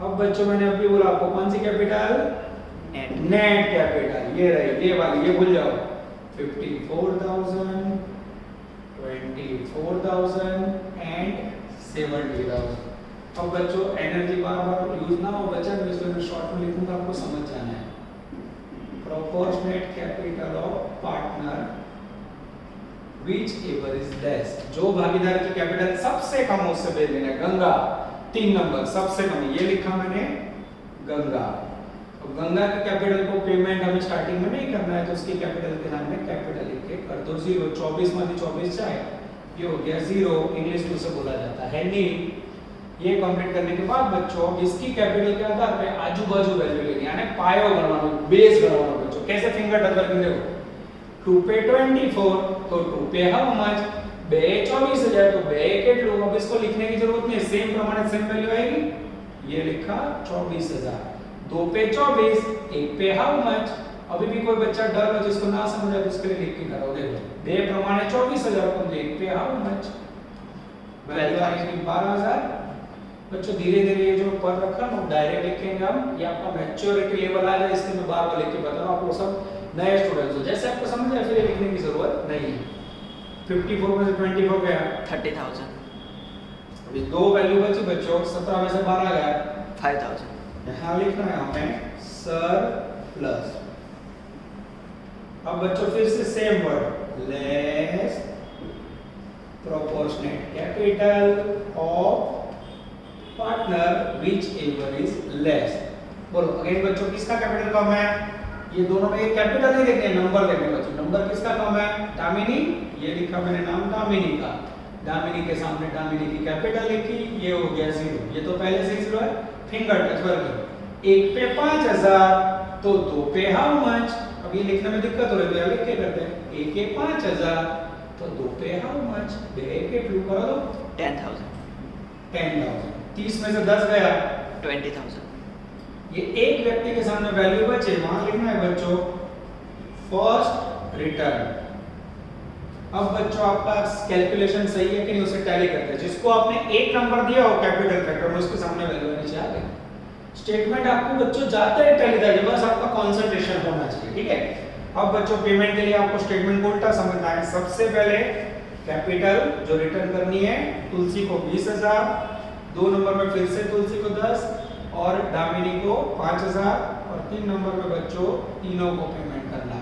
B: अब बच्चों मैंने अभी बोला आपको कौन सी कैपिटल? Net capital. ये रही, ये वाली, ये भूल जाओ। 54,000 24,000 एंड 70,000। अब बच्चों एनर्जी बार-बार यूज ना हो बच्चा, तो इसलिए मैं शॉर्ट में लिखूंगा, आपको समझ जाना है। Proportionate capital of partner which ever is less. जो भागीदार की कैपिटल सबसे कम हो उससे भेज लेना है। गंगा 3 नंबर सबसे कम, ये लिखा मैंने गंगा। अब गंगा की कैपिटल को पेमेंट हमें स्टार्टिंग में नहीं करना है, तो उसकी कैपिटल के सामने कैपिटल लिख के कर दो 0। 24 में 24 जाए, ये हो गया 0। इंग्लिश में उसे बोला जाता है नील। ये कंप्लीट करने के बाद बच्चों इसकी कैपिटल के आधार पे आजू बाजू वैल्यू लेनी, यानी पायो गणवानो, बेस गणवानो बच्चों। कैसे? फिंगर डबल करके देखो 2 पे 24 तो 2 पे हाउ मच? 2 24,000 तो 2 કેટલું? अब इसको लिखने की जरूरत नहीं, सेम प्रमाणे सेम वैल्यू आएगी। ये लिखा 24,000। 2 पे 24, 1 पे हाउ मच? अभी भी कोई बच्चा डर हो जिसको ना समझ आए तो उसके लिए लिख के करो। देखो 2 प्रमाणे 24,000 तो 1 पे हाउ मच? वैल्यू आएगी 12,000। बच्चों धीरे धीरे ये जो पर रखा ना डायरेक्ट लिखेंगे हम, ये आपका मैच्योरिटी लेवल आ जाए, इसलिए मैं बार बार लिख के बता रहा हूं। आप लोग सब नए स्टूडेंट्स हो, जैसे आपको समझ आए फिर ये लिखने की जरूरत नहीं है। 54 में से 24 गया
C: 30,000.
B: अभी दो वैल्यू बची बच्चों, 17 में से 12 गया
C: 5,000.
B: यहाँ लिखना है हमें सर प्लस। अब बच्चों फिर से same word less proportionate capital of partner which ever is less. बोलो अगेन बच्चों किसका कैपिटल कम है? ये दोनों में एक कैपिटल नहीं देखने, नंबर देखने बच्चों। नंबर किसका कम है? दामिनी। ये लिखा मैंने नाम दामिनी का। दामिनी के सामने दामिनी की कैपिटल लिखी, ये हो गया 0। ये तो पहले से 0 है, फिंगर टच करके 1 पे 5,000 तो 2 पे हाउ मच? अब ये लिखने में दिक्कत हो रही है, लिख के करते हैं 1 पे 5,000 तो 2 पे हाउ मच? 2 के टू करो तो
C: 10,000.
B: 10,000। 30 में से 10 गया
C: 20,000.
B: ये एक व्यक्ति के सामने वैल्यू बचे, वहां लिखना है बच्चों फर्स्ट रिटर्न। अब बच्चों आपका कैलकुलेशन सही है कि नहीं उसे टैली करते हैं। जिसको आपने एक नंबर दिया हो कैपिटल फैक्टर में, उसके सामने वैल्यू नीचे आ गई। स्टेटमेंट आपको बच्चों जाते ही टैली था, बस आपका कंसंट्रेशन होना चाहिए, ठीक है। अब बच्चों पेमेंट के लिए आपको स्टेटमेंट को उल्टा समझना है। सबसे पहले कैपिटल जो रिटर्न करनी है, तुलसी को 20,000, 2 नंबर में फिर से तुलसी को 10 और दामिनी को 5,000 और 3 नंबर में बच्चों तीनों को पेमेंट करना है।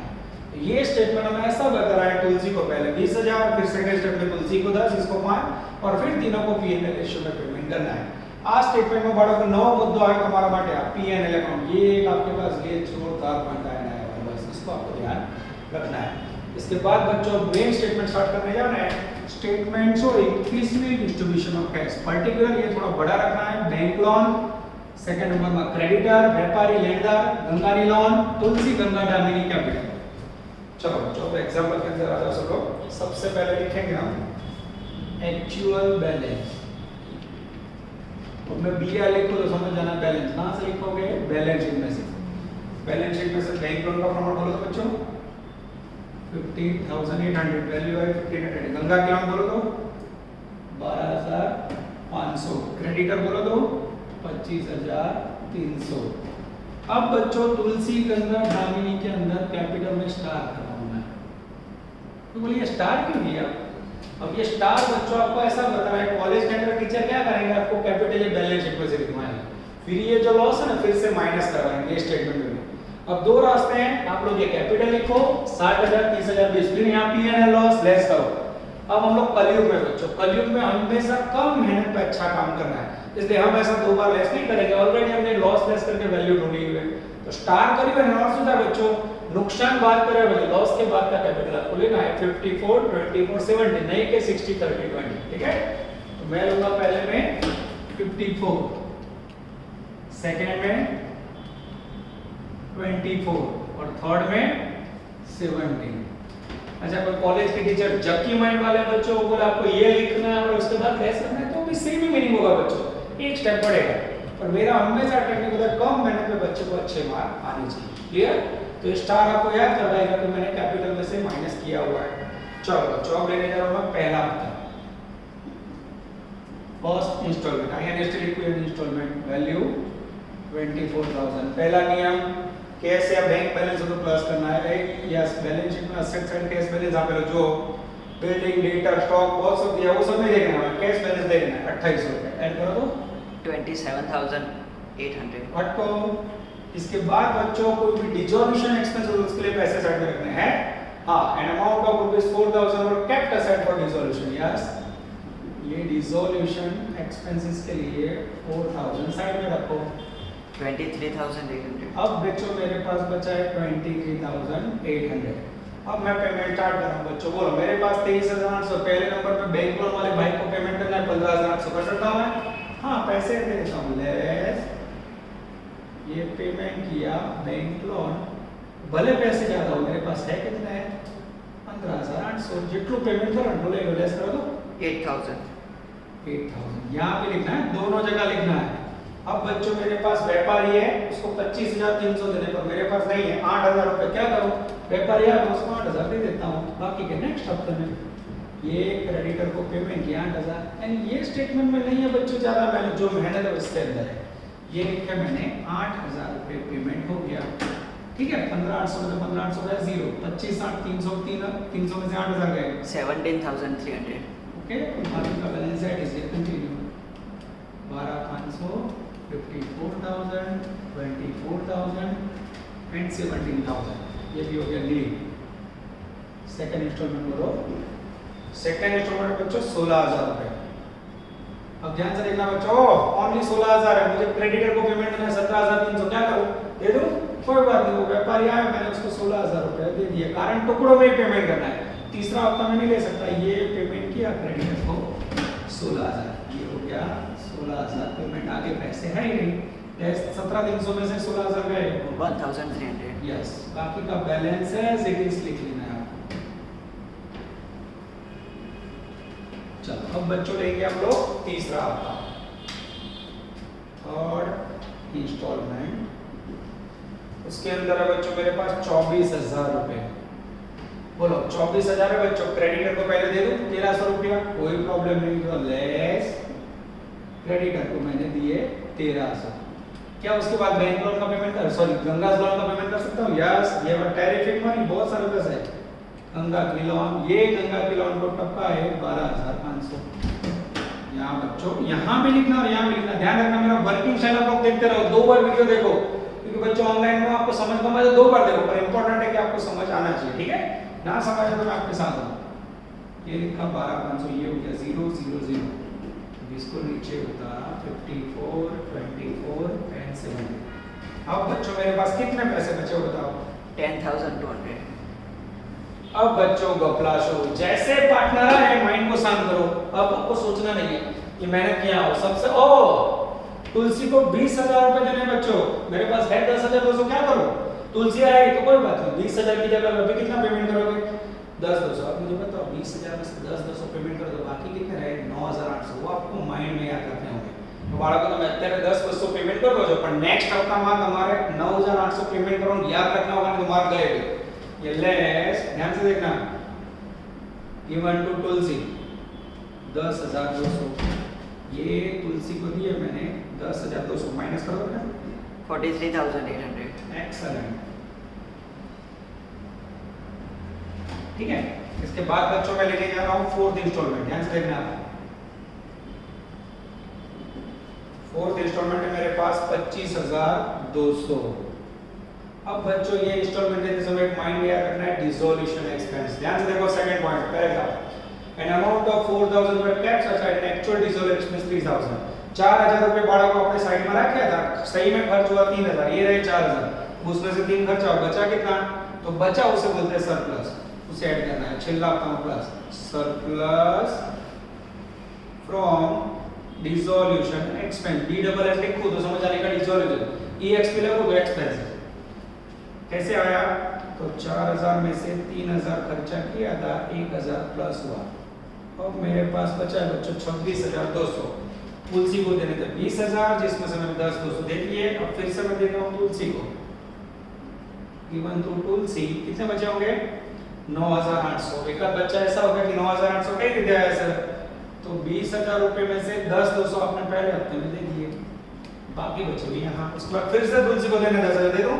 B: ये स्टेटमेंट हमें ऐसा बता रहा है, तुलसी को पहले 20,000, फिर सेकंड स्टेप में तुलसी को 10, इसको 5 और फिर तीनों को P&L रेशियो में पेमेंट करना है। આ સ્ટેટમેન્ટમાં બાળકો નવો મુદ્દો આવે તમારા માટે આ P&L अकाउंट, ये एक आपके पास ये जोरदार पॉइंट आया है, बस इसको आपको ध्यान रखना है। इसके बाद बच्चों मेन स्टेटमेंट स्टार्ट करने जाना है। Statement sorry piecemeal distribution of tax, particular ये थोड़ा बड़ा रखना है। बैंक लोन, सेकंड नंबर में क्रेडिटर, व्यापारी लेनदार, गंगानी लोन, तुलसी गंगा दामिनी कैपिटल। चलो बच्चों एग्जांपल के अंदर आ जाओ सब लोग। सबसे पहले लिखेंगे हम एक्चुअल बैलेंस। मैं BR लिखो तो समझ जाना बैलेंस, कहां से लिखोगे? बैलेंस शीट में से। बैलेंस शीट में से बैंक लोन का प्रमाण बोलो तो बच्चों 50,800, वैल्यू है 1,500। गंगा के लोन बोलो तो 12,500। क्रेडिटर बोलो तो 25,300। अब बच्चों तुलसी गंगा धामिनी के अंदर कैपिटल में स्टार करवाना है। तो बोलिए स्टार क्यों किया? अब ये स्टार बच्चों आपको ऐसा बता रहा है, कॉलेज के अंदर टीचर क्या करेंगे, आपको कैपिटल बैलेंस शीट में से लिखवाएंगे, फिर ये जो लॉस है ना फिर से माइनस करवाएंगे स्टेटमेंट में। अब दो रास्ते हैं, आप लोग ये कैपिटल लिखो 60,000 30,000 20, फिर यहाँ P&L लॉस लेस करो। अब हम लोग कलयुग में बच्चों, कलयुग में हमेशा कम मेहनत पे अच्छा काम करना है, इसलिए हम ऐसा दो बार लेस नहीं करेंगे। ऑलरेडी हमने लॉस लेस करके वैल्यू ढूंढी हुई है, तो स्टार करिए ना और सुधा बच्चों नुकसान बात करें भाई, लॉस के बाद का कैपिटल आपको लेना है 54 24 70, नहीं के 60 30 20, ठीक है। तो मैं लूंगा पहले में 54, सेकंड में 24 और थर्ड में 17। अच्छा, कोई कॉलेज के टीचर जबकि माइंड वाले बच्चों को बोला आपको ये लिखना है और उसके बाद लेस करना है, तो भी सेम ही मीनिंग होगा बच्चों, एक स्टेप बढ़ेगा। पर मेरा हमेशा टेक्निक होता है कम मेहनत में बच्चे को अच्छे मार्क आने चाहिए, क्लियर। तो स्टार आपको याद करवाएगा कि मैंने कैपिटल में से माइनस किया हुआ है। चलो बच्चों अब लेने जा रहा हूं मैं पहला हफ्ता, first instalment, INST liquid instalment value 24,000। पहला नियम कैश या बैंक बैलेंस को प्लस करना है, यस बैलेंस शीट में असेट साइड कैश बैलेंस आप लोग जो बिल्डिंग डेटा स्टॉक बहुत सब दिया वो सब नहीं देखना है, कैश बैलेंस देखना है 2800 रुपए ऐड करो तो
C: 27,800।
B: हटको। इसके बाद बच्चों को भी डिसोल्यूशन एक्सपेंस उसके लिए पैसे साइड में रखने हैं, हां, एन अमाउंट ऑफ ₹4,000 और kept aside for dissolution, yes ये डिसोल्यूशन एक्सपेंसेस के लिए 4,000 साइड में रखो।
C: 23,800।
B: अब बच्चों मेरे पास बचा है 23,800। अब मैं पेमेंट स्टार्ट कर रहा हूं बच्चों, बोलो मेरे पास 23,800, पहले नंबर पे बैंक लोन वाले भाई को पेमेंट करना है 15,800 कर सकता हूं मैं? हाँ, पैसे दे देता हूं, लेस ये पेमेंट किया बैंक लोन, भले पैसे ज्यादा हो, मेरे पास है कितना है 15,800, जितनो पेमेंट करो बोले लेस करो तो
C: 8,000।
B: 8,000 यहाँ पे लिखना है, दोनों जगह लिखना है। अब बच्चों मेरे पास व्यापारी है, उसको 25,300 देने पर मेरे पास नहीं है 8,000 रुपए, क्या करूं? व्यापारी है तो उसको 8,000 दे देता हूं, बाकी के नेक्स्ट हफ्ते में ये क्रेडिटर को पेमेंट किया 8,000। एंड ये स्टेटमेंट में नहीं है बच्चों ज्यादा मेहनत, जो मेहनत है उसके अंदर है, ये लिखा मैंने 8,000 रुपए पेमेंट हो गया, ठीक है। 15,800 में 15,800 गया 0, 25 8 300 300 में से 8,000 गए
C: 17,300।
B: ओके। बाकी का बैलेंस है इसलिए कंटिन्यू 12,500 54,000 24,000 एंड 17,000, ये भी हो गया नील। सेकंड इंस्टॉलमेंट बोलो, सेकंड इंस्टॉलमेंट बच्चों 16,000 रुपए। अब ध्यान से देखना बच्चों, ओनली 16,000 है, मुझे क्रेडिटर को पेमेंट करना है 17,300, क्या करूं? दे दूं? कोई बात नहीं, वो व्यापारी आया मैंने उसको 16,000 रुपए दे दिए, कारण टुकड़ों में पेमेंट करना है, तीसरा हफ्ता में नहीं ले सकता। ये पेमेंट किया क्रेडिटर को 16,000, ये हो गया 16,000 पेमेंट, आगे पैसे है ही नहीं, 17,300 में से 16,000 गए
C: 1,300।
B: यस, बाकी का बैलेंस है एज इट इज लिख लेना है आपको। चलो अब बच्चों लेंगे हम लोग तीसरा हफ्ता, थर्ड इंस्टॉलमेंट, उसके अंदर है बच्चों मेरे पास 24,000 रुपए। बोलो 24,000 है बच्चों, क्रेडिटर को पहले दे दूं 1,300 रुपया, कोई प्रॉब्लम नहीं, तो लेस क्रेडिटर को मैंने दिए 1,300। क्या उसके बाद बैंक लोन का पेमेंट कर, सॉरी गंगा लोन का पेमेंट कर सकता हूँ? यस, ये टैरिफिक मनी बहुत सारे पैसे है, गंगा की लोन, ये गंगा की लोन को टपका है 12,500। यहाँ बच्चों यहाँ भी लिखना और यहाँ भी लिखना, ध्यान रखना मेरा वर्किंग स्टाइल आप लोग देखते रहो, 2 बार वीडियो देखो, क्योंकि बच्चों ऑनलाइन में आपको समझ कम आए तो 2 बार देखो, पर इंपॉर्टेंट है कि आपको समझ आना चाहिए, ठीक है। ना समझ तो मैं आपके साथ हूँ। ये लिखा 12,500, ये हो गया 0 0 0, इसको नीचे उतारा 54 24 एंड 7। अब बच्चों मेरे पास कितने पैसे बचे हो बताओ?
C: 10,200।
B: अब बच्चों गपला शो, जैसे पार्टनर है माइंड को शांत करो, अब आपको सोचना नहीं है कि मैंने किया हो सबसे। ओ तुलसी को 20,000 रुपए देने बच्चों, मेरे पास है 10,200, क्या करूं? तुलसी आएगी तो कोई बात नहीं, 20,000 की जगह अभी कितना पेमेंट करोगे? 10,200। अब मुझे बताओ 20,000 में से 10,200 पेमेंट कर दो, बाकी कितने रहे? 9,800। वो आपको माइंड में याद रखने होंगे। तो बाळको તમે અત્યારે 10,200 पेमेंट कर दो છો, પણ નેક્સ્ટ હપ્તામાં તમારે 9,800 पेमेंट करવાનું याद रखना होगा, नहीं तो मार्क गए। ये लेस, ध्यान से देखना, गिवन टू तुलसी 10,200, ये तुलसी को दिए मैंने 10,200 माइनस करो बेटा।
C: 43,800.
B: एक्सेलेंट। ठीक है, इसके बाद बच्चों मैं लेके जा रहा हूँ फोर्थ इंस्टॉलमेंट, ध्यान से देखना। फोर्थ इंस्टॉलमेंट है मेरे पास 25,200। अब बच्चों ये इंस्टॉलमेंट देते समय एक माइंड में याद रखना है डिसोल्यूशन एक्सपेंस। ध्यान से देखो second point, paragraph. An amount of 4,000 were kept aside and actual dissolution expense 3,000। 4,000 रुपए बाड़ा को अपने साइड में रखा था, सही में खर्च हुआ 3,000, ये रहे 4,000, उसमें से 3 खर्चा बचा कितना, तो बचा उसे बोलते हैं सरप्लस, उसे ऐड करना है, छिल्ला अपना plus surplus from dissolution expense. D double S लिखो तो समझ आने का, डिसोल्यूशन ई एक्स पे लिखो तो एक्सपेंस। कैसे आया, तो 4,000 में से 3,000 खर्चा किया था, 1,000 प्लस हुआ, और मेरे पास बचा है बच्चों 26,200। तुलसी को देने थे 20,000, जिसमें से मैंने 10,200 दे दिए। अब फिर से मैं देता हूँ तुलसी को, गिवन टू तुलसी कितने बचे होंगे, 9,800। एक आध बच्चा ऐसा होगा कि 9,800 कहीं दे दिया है सर, तो 20,000 रुपए में से 10,200 आपने पहले हफ्ते में दे दिए, बाकी बचे हुए यहाँ। उसके बाद फिर से तुलसी को देने 10,000 दे दूं,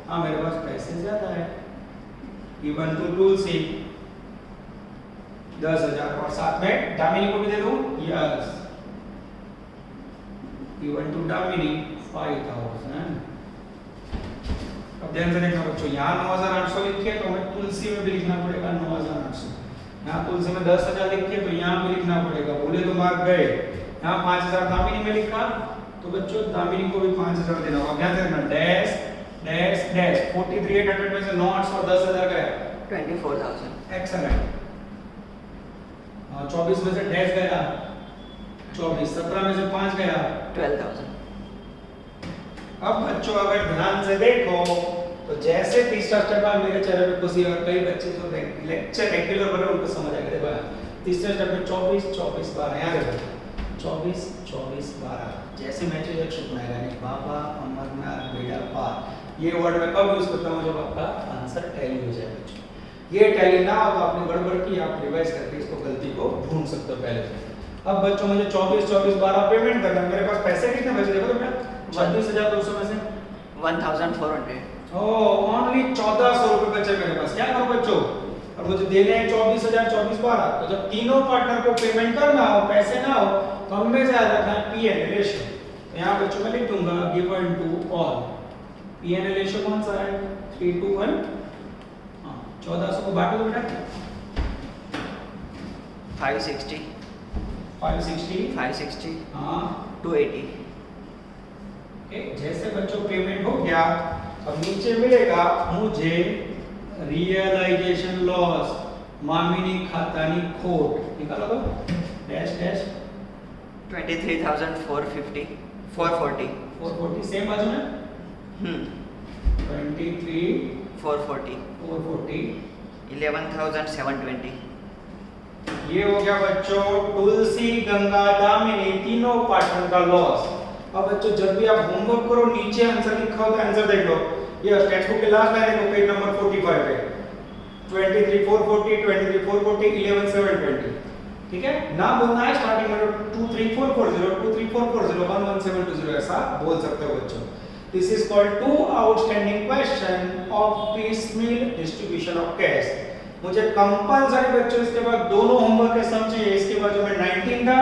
B: हाँ मेरे पास पैसे ज्यादा है, गिवन टू तुलसी 10,000, और साथ में दामिनी को भी दे दूं, यस, गिवन टू दामिनी 5,000। अब ध्यान से देखना बच्चों, यहाँ 9,800 लिखे तो हमें तुलसी में भी लिखना पड़ेगा 9,800। यहाँ तुलसी में 10,000 लिखे तो यहाँ भी लिखना पड़ेगा, बोले तो मार्क गए। यहाँ 5,000 दामिनी में लिखा तो बच्चों दामिनी को भी 5,000 देना होगा। ध्यान से देखना, डैश डैश डैश 43,800 में से 9,800 और 10,000 गया
C: 24,000.
B: एक्सेलेंट। 24 में से डैश गया 24, 17 में से 5 गया
C: 12,000.
B: अब बच्चों अगर ध्यान से देखो तो जैसे तीसरा स्टेप आ मेरे चेहरे पे खुशी, और कई बच्चे जो लेक्चर रेगुलर बने उनको समझ आ गया। देखो तीसरे स्टेप में 24 24 12 यहाँ देखो 24 24 12, जैसे मैचेज एक शुभ बनाएगा नहीं, बाबा अमरनाथ बेड़ा पार, ये वर्ड मैं कब यूज करता हूँ, जब आपका आंसर टैली हो जाए बच्चों। ये टैली ना हो तो आपने गड़बड़ की, आप रिवाइज करके इसको गलती को ढूंढ सकते हो पहले से। अब बच्चों मुझे 24 24 12 पेमेंट करना है, मेरे पास पैसे कितने बचे देखो तो बेटा 26,200 में से
C: 1,400.
B: ओह ओनली 1,400 रुपए बचे मेरे पास। क्या करूं बच्चों, और मुझे देने हैं 24,000 24 12, तो जब तीनों पार्टनर को पेमेंट करना हो, पैसे ना हो, तो हमें से याद रखना है पी एन रेशियो। तो यहाँ बच्चों मैं लिख दूंगा given to all, P N ratio कौन सा है 3:1। 1,400 को बांटो बेटा
C: 560.
B: 560
C: 560.
B: हाँ
C: 280.
B: जैसे बच्चों पेमेंट हो गया, अब नीचे मिलेगा मुझे रियलाइजेशन लॉस, मामिनी खातानी खोट, निकालो तो डैश डैश
C: 23,450. 440.
B: 440 सेम बाजू में 23
C: 440.
B: 440।
C: 11,720.
B: ये हो गया बच्चों तुलसी गंगा दामिनी तीनों पार्टनर का लॉस। अब बच्चों जब भी आप होमवर्क करो नीचे आंसर लिखा होता है, आंसर देख लो, ये टेक्स्ट बुक के लास्ट लाइन देखो पेज नंबर 45 पे 23,440 23,440 11,720। ठीक है, ना बोलना है स्टार्टिंग में 23,440 23,440 11,720 ऐसा बोल सकते हो बच्चों। This is called to outstanding question of piecemeal distribution of cash. मुझे कंपलसरी बच्चों इसके बाद दोनों होमवर्क के सम चाहिए, इसके बाजू में 19 था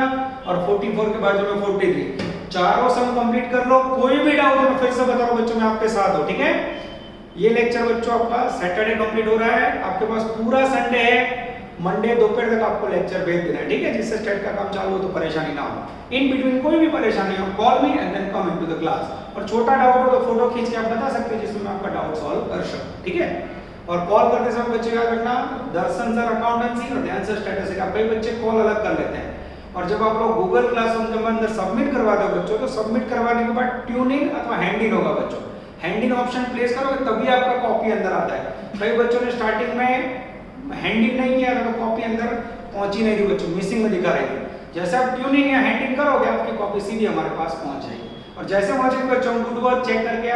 B: और 44 के बाजू में 43, चारों सम कंप्लीट कर लो। कोई भी डाउट है मैं फिर से बता रहा हूं बच्चों, मैं आपके साथ हूं। ठीक है, ये लेक्चर बच्चों आपका सैटरडे कंप्लीट हो रहा है, आपके पास पूरा संडे है, मंडे दोपहर तक आपको लेक्चर भेज देना है। ठीक है, जिससे स्टेट का काम चालू हो तो परेशानी ना हो। इन बिटवीन कोई भी परेशानी हो call me and then come into the class, और छोटा डाउट हो तो फोटो खींच के आप बता सकते हैं जिसमें मैं आपका डाउट सॉल्व कर सकूं। ठीक है, और कॉल करते समय बच्चे याद रखना दर्शन सर अकाउंटेंसी और ध्यान सर स्टैटिस्टिक्स। कई बच्चे कॉल अलग कर लेते हैं, और जब आप लोग गूगल क्लासरूम के अंदर सबमिट करवा दो बच्चों, तो सबमिट करवाने के बाद ट्यून इन अथवा हैंड इन होगा बच्चों। हैंड इन ऑप्शन प्लेस करोगे तभी आपका कॉपी अंदर आता है। कई बच्चों ने स्टार्टिंग में हैंड इन नहीं किया था तो कॉपी अंदर पहुंची नहीं थी बच्चों, मिसिंग में दिखा रही थी। जैसे आप ट्यून इन या हैंड इन करोगे आपकी कॉपी सीधी हमारे पास पहुंच जाएगी, और जैसे पहुंचेगी बच्चों गुड वर्क चेक करके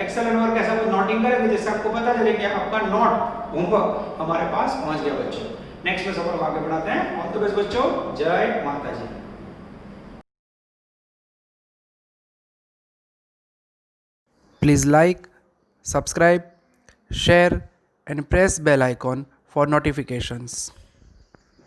B: एक्सेल एंड वर्क ऐसा कुछ नोटिंग करेंगे जिससे आपको पता चले कि आपका नोट होमवर्क हमारे पास पहुंच गया बच्चों। नेक्स्ट में सफर आगे बढ़ाते हैं। ऑल द बेस्ट बच्चों, जय माता जी।
A: Please like, subscribe, share and press bell icon for notifications.